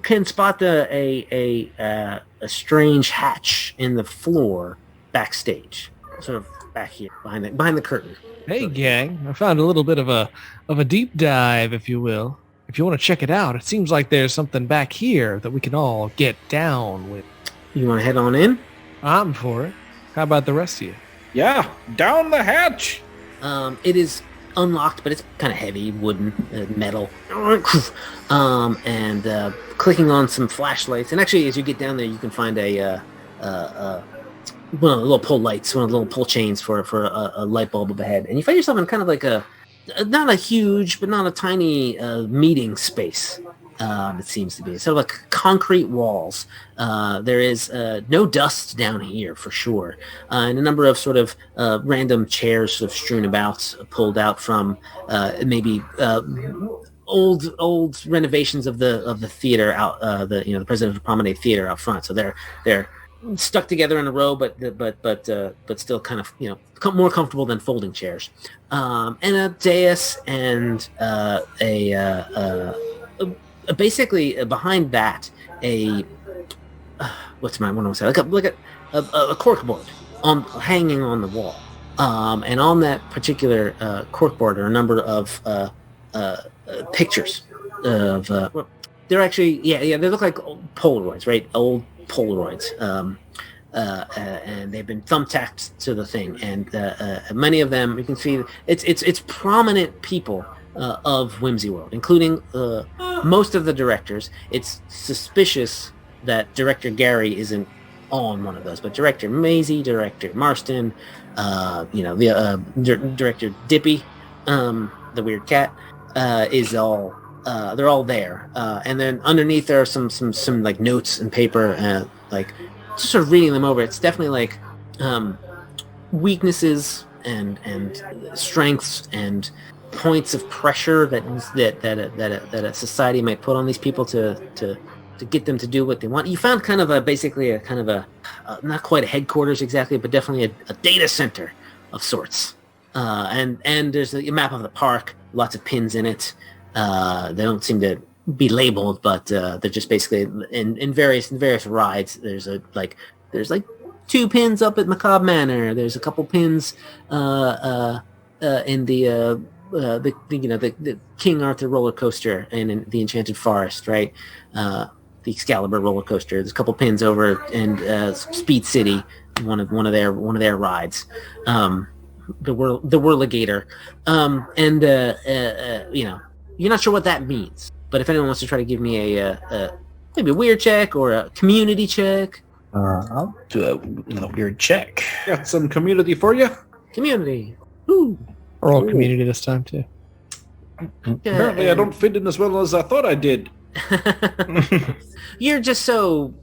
Can spot a strange hatch in the floor backstage. Sort of back here, behind the curtain. Hey, gang, I found a little bit of a deep dive, if you will. If you want to check it out, it seems like there's something back here that we can all get down with. You want to head on in? I'm for it. How about the rest of you? Yeah, down the hatch. It is unlocked, but it's kind of heavy, wooden, metal. And clicking on some flashlights. And actually, as you get down there, you can find a one of the little pull lights, one of the little pull chains for a light bulb up ahead, and you find yourself in kind of like not a huge but not a tiny meeting space. It seems to be sort of like concrete walls. There is no dust down here for sure, and a number of sort of random chairs sort of strewn about, pulled out from maybe old renovations of the theater out, the Presidential Promenade theater out front. So they're stuck together in a row, but still kind of more comfortable than folding chairs, and a dais and basically behind that what am I saying? Like a corkboard hanging on the wall, and on that particular corkboard are a number of pictures of they're actually they look like old Polaroids, right? Old Polaroids, and they've been thumbtacked to the thing, and many of them you can see it's prominent people of Whimsy World, including most of the directors. It's suspicious that director Gary isn't on one of those, but director Maisie, director Marston, director Dippy, the weird cat, is all. They're all there, and then underneath there are some like notes and paper, like just sort of reading them over. It's definitely like weaknesses and strengths and points of pressure that a society might put on these people to get them to do what they want. You found kind of basically a not quite a headquarters exactly, but definitely a data center of sorts. And there's a map of the park, lots of pins in it. They don't seem to be labeled, but they're just basically in various rides. There's like 2 pins up at Macabre Manor. There's a couple pins in the King Arthur roller coaster and in the Enchanted Forest, right? The Excalibur roller coaster. There's a couple pins over in Speed City, one of their rides. The Whirligator, you're not sure what that means. But if anyone wants to try to give me maybe a weird check or a community check, I'll do a little weird check. Got some community for you. Community. Ooh. We're all community this time too. Apparently, I don't fit in as well as I thought I did. You're just so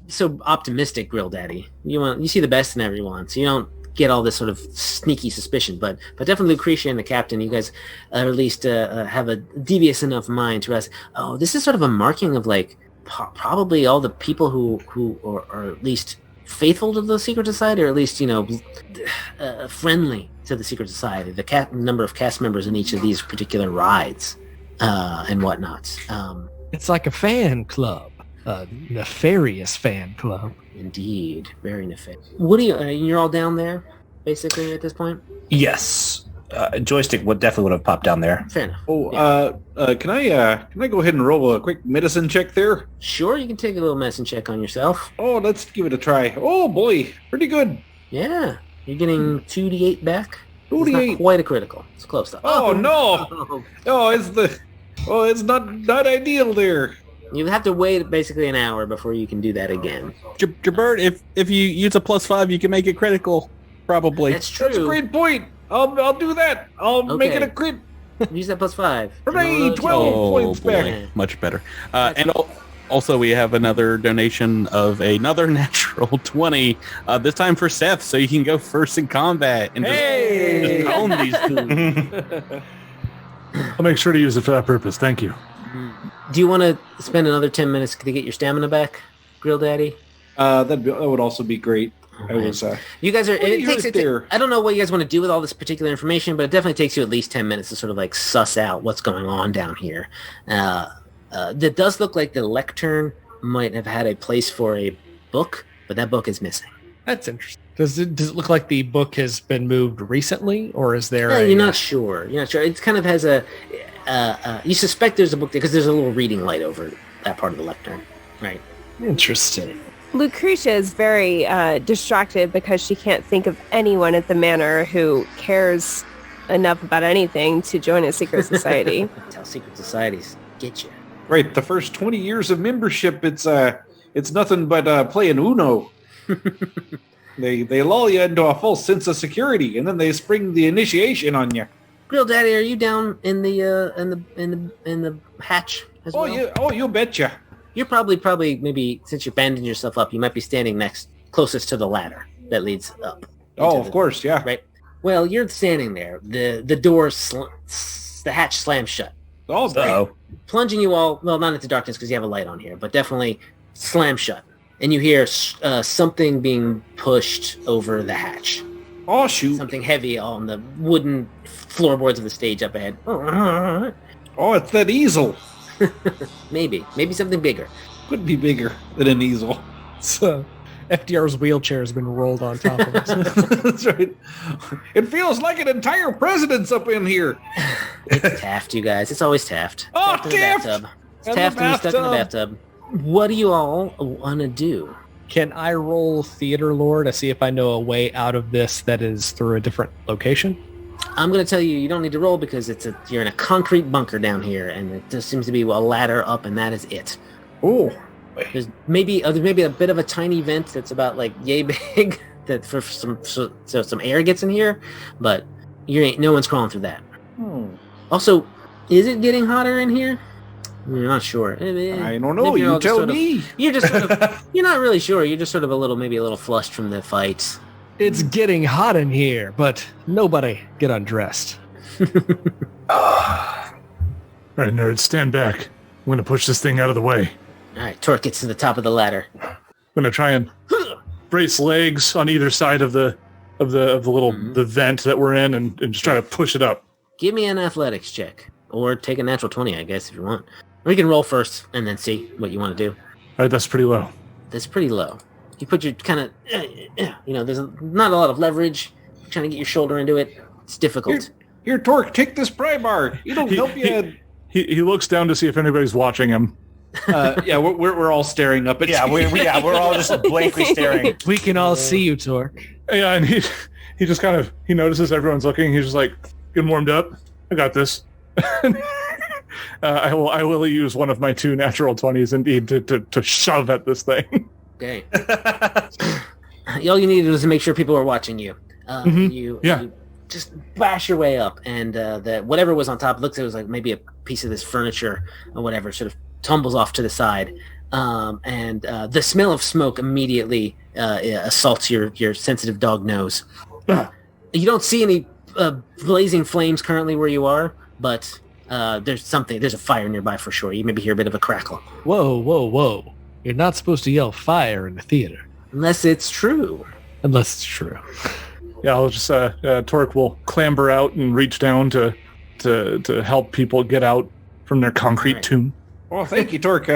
optimistic, Grill Daddy. You see the best in everyone, so you don't get all this sort of sneaky suspicion. But definitely Lucretia and the captain, you guys at least have a devious enough mind to realize, oh, this is sort of a marking of like probably all the people who are at least faithful to the secret society, or at least friendly to the secret society. The number of cast members in each of these particular rides and whatnot. It's like a fan club, a nefarious fan club. Indeed, very nefarious. What do you're all down there, basically at this point? Yes, joystick would have popped down there. Fair enough. Oh, yeah. Can I go ahead and roll a quick medicine check there? Sure, you can take a little medicine check on yourself. Oh, let's give it a try. Oh boy, pretty good. Yeah, you're getting 2d8 back. 2d8. It's not quite a critical. It's close though. Oh no! It's not ideal there. You have to wait basically an hour before you can do that again. Gibert, if you use a +5, you can make it critical. Probably. That's true. That's a great point. I'll do that. I'll make it a crit. Use that +5. Hooray, 12 points boy. back. Much better. And also we have another donation of another natural 20, this time for Seth, so you can go first in combat and just own these fools. I'll make sure to use it for that purpose. Thank you. Do you want to spend another 10 minutes to get your stamina back, Grill Daddy? That would also be great. I was. You guys are. There. I don't know what you guys want to do with all this particular information, but it definitely takes you at least 10 minutes to sort of like suss out what's going on down here. That does look like the lectern might have had a place for a book, but that book is missing. That's interesting. Does it look like the book has been moved recently, or is there? You're not sure. You're not sure. It kind of has a. You suspect there's a book there because there's a little reading light over that part of the lectern, right? Interesting. Lucretia is very distracted because she can't think of anyone at the manor who cares enough about anything to join a secret society. That's how secret societies get you. Right, the first 20 years of membership, it's nothing but playing Uno. They lull you into a false sense of security, and then they spring the initiation on you. Grill Daddy, are you down in the hatch as well? Yeah. Oh, you betcha. You're probably maybe since you're banding yourself up, you might be standing closest to the ladder that leads up. Oh, of course, yeah. Right. Well, you're standing there. The door, the hatch slams shut. Oh, So, Plunging you all, well, not into darkness because you have a light on here, but definitely slam shut. And you hear something being pushed over the hatch. oh shoot. Something heavy on the wooden floorboards of the stage up ahead. Oh, it's that easel. Maybe something bigger. Could be bigger than an easel. So FDR's wheelchair has been rolled on top of us. That's right. It feels like an entire president's up in here. It's Taft, you guys. It's always Taft. Oh, Taft in the Taft! bathtub. It's In Taft the and he's stuck in the bathtub. bathtub. What do you all want to do? Can I roll theater lore to see if I know a way out of this that is through a different location? I'm going to tell you, you don't need to roll because you're in a concrete bunker down here, and it just seems to be a ladder up, and that is it. Oh, There's maybe a bit of a tiny vent that's about like yay big that for some air gets in here, but no one's crawling through that. Also, is it getting hotter in here? You're not sure. I don't know. Maybe you're all You just tell sort of- me. You're just sort of, you're not really sure. You're just sort of maybe a little flushed from the fights. It's getting hot in here, but nobody get undressed. All right, nerds, stand back. I'm going to push this thing out of the way. All right, Torque gets to the top of the ladder. I'm going to try and brace legs on either side of the little the vent that we're in and just try to push it up. Give me an athletics check, or take a natural 20, I guess, if you want. Or you can roll first and then see what you want to do. All right, that's pretty low. That's pretty low. You put your kind of, there's not a lot of leverage. You're trying to get your shoulder into it. It's difficult. Here, Torque, take this pry bar. It'll help you. He looks down to see if anybody's watching him. Yeah, we're all staring up at yeah, you. we're all just blankly staring. We can all see you, Torque. Yeah, and he just kind of he notices everyone's looking. He's just like, getting warmed up. I got this. I will use one of my 2 natural 20s indeed to shove at this thing. Okay. All you needed was to make sure people were watching you. You just bash your way up, and whatever was on top looks like it was like maybe a piece of this furniture or whatever sort of tumbles off to the side, and the smell of smoke immediatly assaults your sensitive dog nose. You don't see any blazing flames currently where you are, but there's a fire nearby for sure. You maybe hear a bit of a crackle. Whoa. You're not supposed to yell fire in the theater. Unless it's true. Unless it's true. Yeah, I'll just Torque will clamber out and reach down to help people get out from their concrete tomb. Oh, thank you, Torque.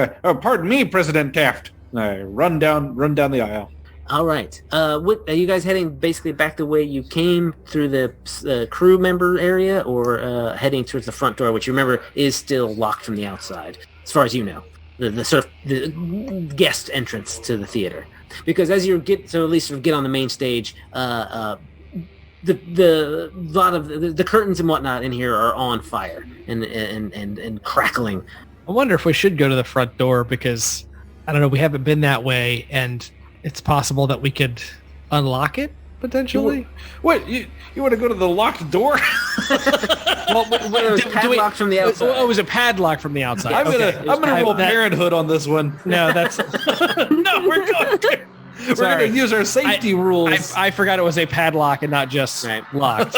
Pardon me, President Taft. Run down the aisle. All right. What are you guys heading basically back the way you came through the crew member area, or heading towards the front door, which you remember is still locked from the outside, as far as you know, the sort of the guest entrance to the theater? Because as you get on the main stage, the lot of the curtains and whatnot in here are on fire and crackling. I wonder if we should go to the front door because, I don't know, we haven't been that way, and it's possible that we could unlock it, potentially. What? You want to go to the locked door? Well, it was padlocked from the outside. Oh, it was a padlock from the outside. I'm gonna roll that- Parenthood on this one. No, that's... No, we're gonna use our safety rules. I forgot it was a padlock and not just locked.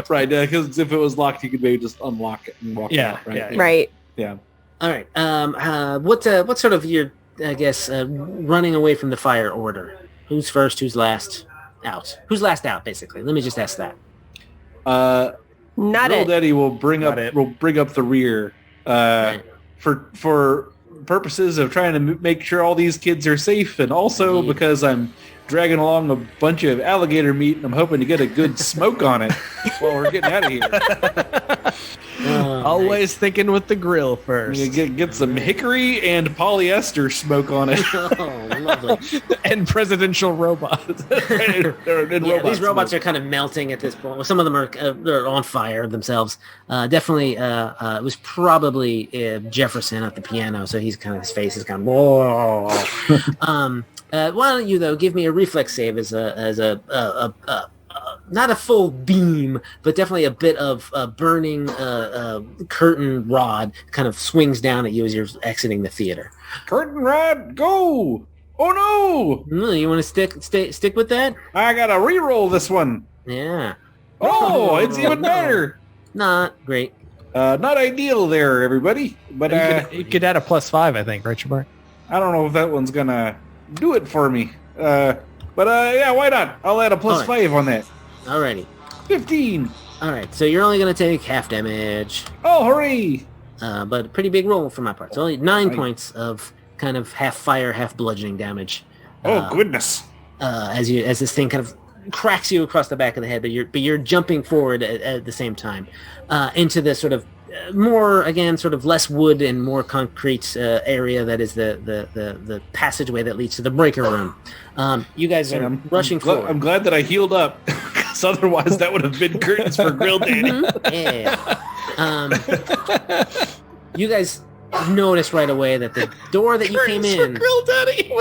Right, because if it was locked, you could maybe just unlock it and walk out. Right. Yeah. Right. Yeah. All right. What's sort of your, I guess, running away from the fire order? Who's first? Who's last out? Who's last out, basically? Let me just ask that. Not Real it. Daddy will bring up the rear for purposes of trying to make sure all these kids are safe, and also because I'm dragging along a bunch of alligator meat and I'm hoping to get a good smoke on it while we're getting out of here. Always thinking with the grill I'm first. gonna get some hickory and polyester smoke on it. Oh, lovely. And presidential robots. These robots are kind of melting at this point. Well, some of them are on fire themselves. Definitely, it was probably Jefferson at the piano, so he's kind of, his face is kind of. Why don't you though give me a reflex save as a not a full beam, but definitely a bit of burning curtain rod kind of swings down at you as you're exiting the theater. Curtain rod, go! Oh no! You want to stick with that? I gotta re-roll this one. Yeah. Oh, it's even better. Not great. Not ideal there, everybody. But You could add a +5, I think, right, Gibert? I don't know if that one's gonna do it for me. But yeah, why not? I'll add a +5 on that. Alrighty. 15. Alright, so you're only going to take half damage. Oh, hooray! But a pretty big roll for my part. So only 9 points of kind of half fire, half bludgeoning damage. Oh, goodness. As this thing kind of cracks you across the back of the head, but you're jumping forward at the same time into the sort of more, again, sort of less wood and more concrete area that is the passageway that leads to the breaker room. You guys are rushing forward. I'm glad that I healed up, because otherwise that would have been curtains for Grill Daddy. Yeah. You guys noticed right away that the door that you came in... Grill Daddy! It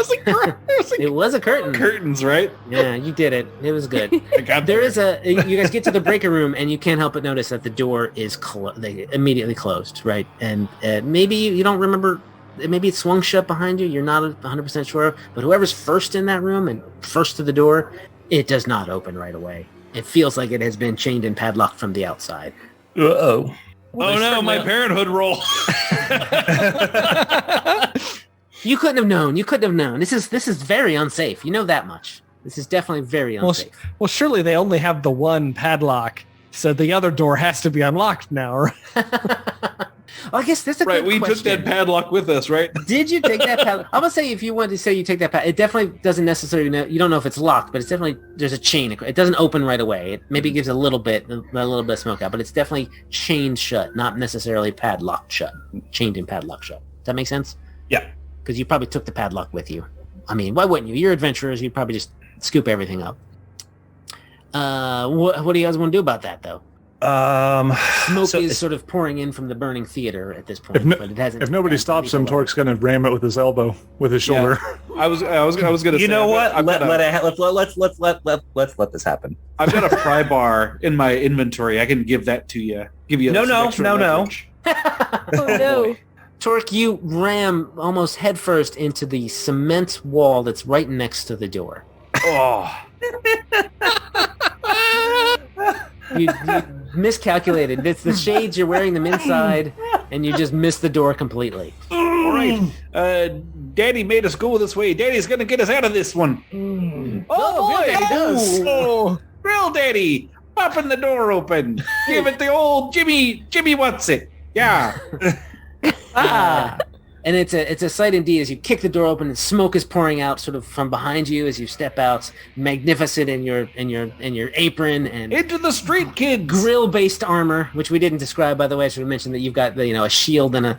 was a curtain. Curtains, right? Yeah, you did it. It was good. I got there. You guys get to the breaker room, and you can't help but notice that the door is immediately closed, right? And maybe you don't remember... Maybe it swung shut behind you. You're not 100% sure. But whoever's first in that room and first to the door, it does not open right away. It feels like it has been chained and padlocked from the outside. Uh-oh. Oh no, my parenthood roll. You couldn't have known. This is very unsafe. You know that much. This is definitely very unsafe. Well, surely they only have the one padlock, so the other door has to be unlocked now, right? Well, I guess that's a good we question. took that padlock with us, right? Did you take that padlock? I'm gonna say if you want to say you take that padlock, it definitely doesn't necessarily know. You don't know if it's locked, but it's definitely there's a chain. It doesn't open right away. It maybe gives a little bit of smoke out, but it's definitely chained shut, not necessarily padlocked shut. Chained and padlocked shut. Does that make sense? Yeah. Because you probably took the padlock with you. I mean, why wouldn't you? You're adventurers. You'd probably just scoop everything up. What do you guys want to do about that, though? Smoke is sort of pouring in from the burning theater at this point, but it hasn't. If nobody stops him, Torque's gonna ram it with his elbow, with his shoulder. Yeah. I was gonna. You say, know what? Let's let this happen. I've got a pry bar in my inventory. I can give that to you. Give you No. Oh no. Torque, you ram almost headfirst into the cement wall that's right next to the door. Oh. You miscalculated. It's the shades, you're wearing them inside, and you just missed the door completely. All right. Daddy made us go this way. Daddy's going to get us out of this one. Oh, boy. Daddy does. Oh, Grill Daddy. Popping the door open. Give it the old Jimmy what's it. Yeah. And it's a sight indeed as you kick the door open and smoke is pouring out sort of from behind you as you step out, magnificent in your apron and into the street, kids. Grill-based armor, which we didn't describe, by the way. I should have mentioned that you've got a shield and a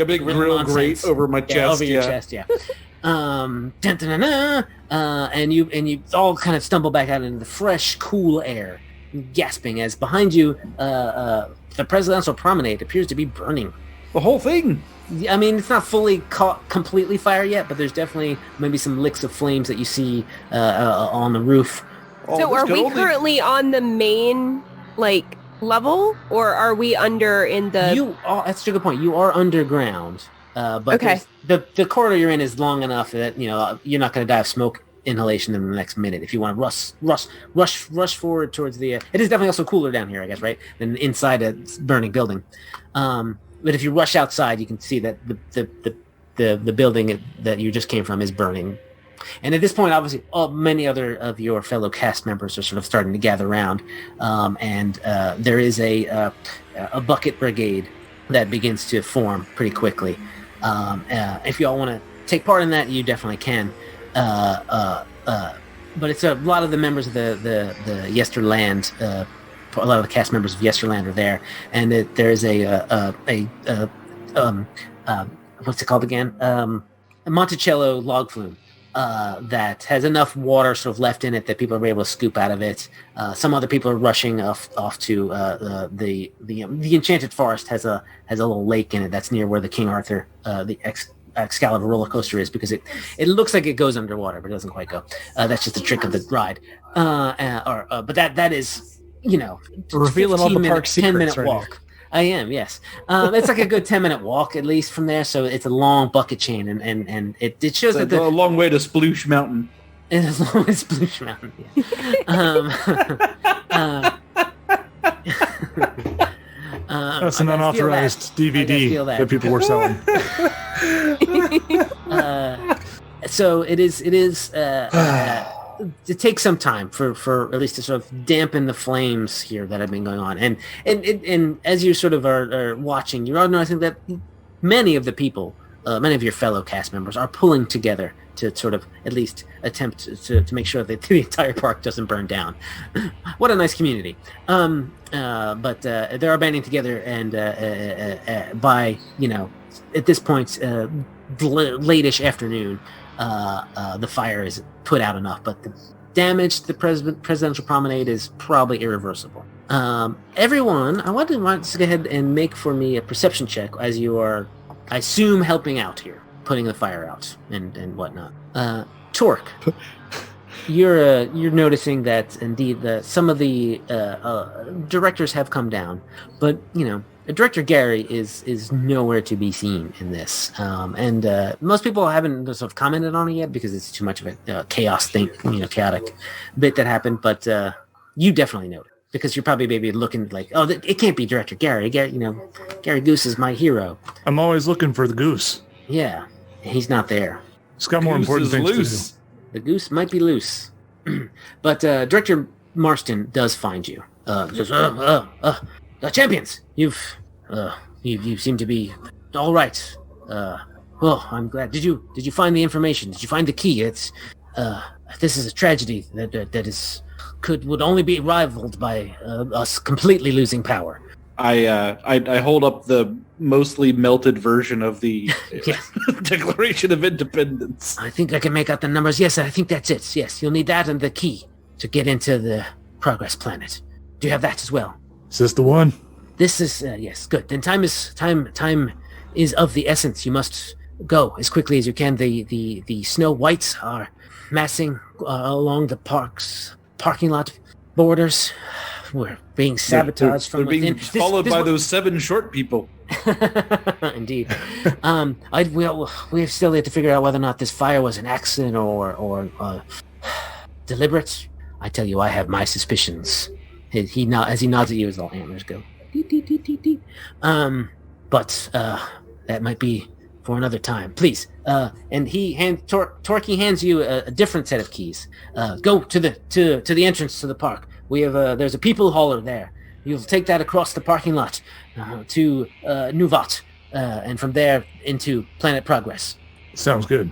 big grill grate over my chest. Over your chest, yeah. And you all kind of stumble back out into the fresh, cool air, gasping as behind you, the Presidential Promenade appears to be burning. The whole thing. I mean, it's not fully caught completely fire yet, but there's definitely maybe some licks of flames that you see on the roof. So are we currently on the main, level, or are we under in the... That's a good point. You are underground, but the corridor you're in is long enough that, you're not going to die of smoke inhalation in the next minute. If you want to rush forward towards the... it is definitely also cooler down here, I guess, right? Than inside a burning building. But if you rush outside, you can see that the building that you just came from is burning. And at this point, obviously, many other of your fellow cast members are sort of starting to gather around. And there is a bucket brigade that begins to form pretty quickly. If you all want to take part in that, you definitely can. But it's a lot of the members of the Yesterland, a lot of the cast members of Yesterland are there, and there is what's it called again? A Monticello log flume that has enough water sort of left in it that people are able to scoop out of it. Some other people are rushing off to the Enchanted Forest has a little lake in it that's near where the King Arthur, the Excalibur roller coaster is, because it looks like it goes underwater, but it doesn't quite go. That's just a trick of the ride. But that is, Revealing all the park secrets 10-minute walk. I am, yes. It's like a good 10-minute walk at least from there. So it's a long bucket chain, and it shows It's that a long way to Sploosh Mountain. As long as Sploosh Mountain. Yeah. That's an unauthorized DVD that people were selling. So it is. It takes some time for at least to sort of dampen the flames here that have been going on, and as you sort of are watching, you're noticing that many of the people, many of your fellow cast members, are pulling together to sort of at least attempt to make sure that the entire park doesn't burn down. What a nice community. But they're banding together, and by, at this point, late-ish afternoon, the fire is put out enough, but the damage to the Presidential Promenade is probably irreversible. Everyone, I want to go ahead and make for me a perception check as you are, I assume, helping out here, putting the fire out and whatnot. Torque, you're noticing that indeed some of the directors have come down, but Director Gary is nowhere to be seen in this, and most people haven't sort of commented on it yet because it's too much of a chaotic bit that happened. But you definitely know it because you're probably maybe looking like, oh, it can't be Director Gary. Gary Goose is my hero. I'm always looking for the goose. Yeah, he's not there. He's got more important things to do. The goose might be loose, but Director Marston does find you. Champions, you seem to be all right. Well, I'm glad. Did you find the information? Did you find the key? It's this is a tragedy that would only be rivaled by us completely losing power. I hold up the mostly melted version of the Declaration of Independence. I think I can make out the numbers. Yes, I think that's it. Yes, you'll need that and the key to get into the Progress Planet. Do you have that as well? Is this the one? This is yes, good. Then time is of the essence. You must go as quickly as you can. The Snow Whites are massing along the parking lot borders. We're being sabotaged from within. Being followed by those 7 short people. Indeed. We still need to figure out whether or not this fire was an accident or deliberate. I tell you, I have my suspicions. As he nods at you, his little antlers go. Deet, deet, deet, deet, deet. But that might be for another time. Please. And Torquay hands you a different set of keys. Go to the entrance to the park. We have there's a people hauler there. You'll take that across the parking lot to Nuvat, and from there into Planet Progress. Sounds good.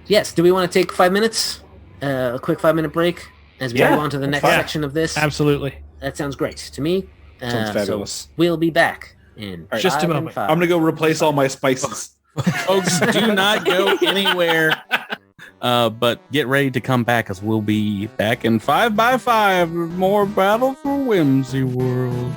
Yes. Do we want to take 5 minutes? A quick 5-minute break as we move on to the next section of this. Absolutely. That sounds great to me. Sounds fabulous. So we'll be back in just a moment. I'm gonna go replace all my spices. Folks, do not go anywhere. But get ready to come back as we'll be back in 5x5. More Battle for Whimsy World.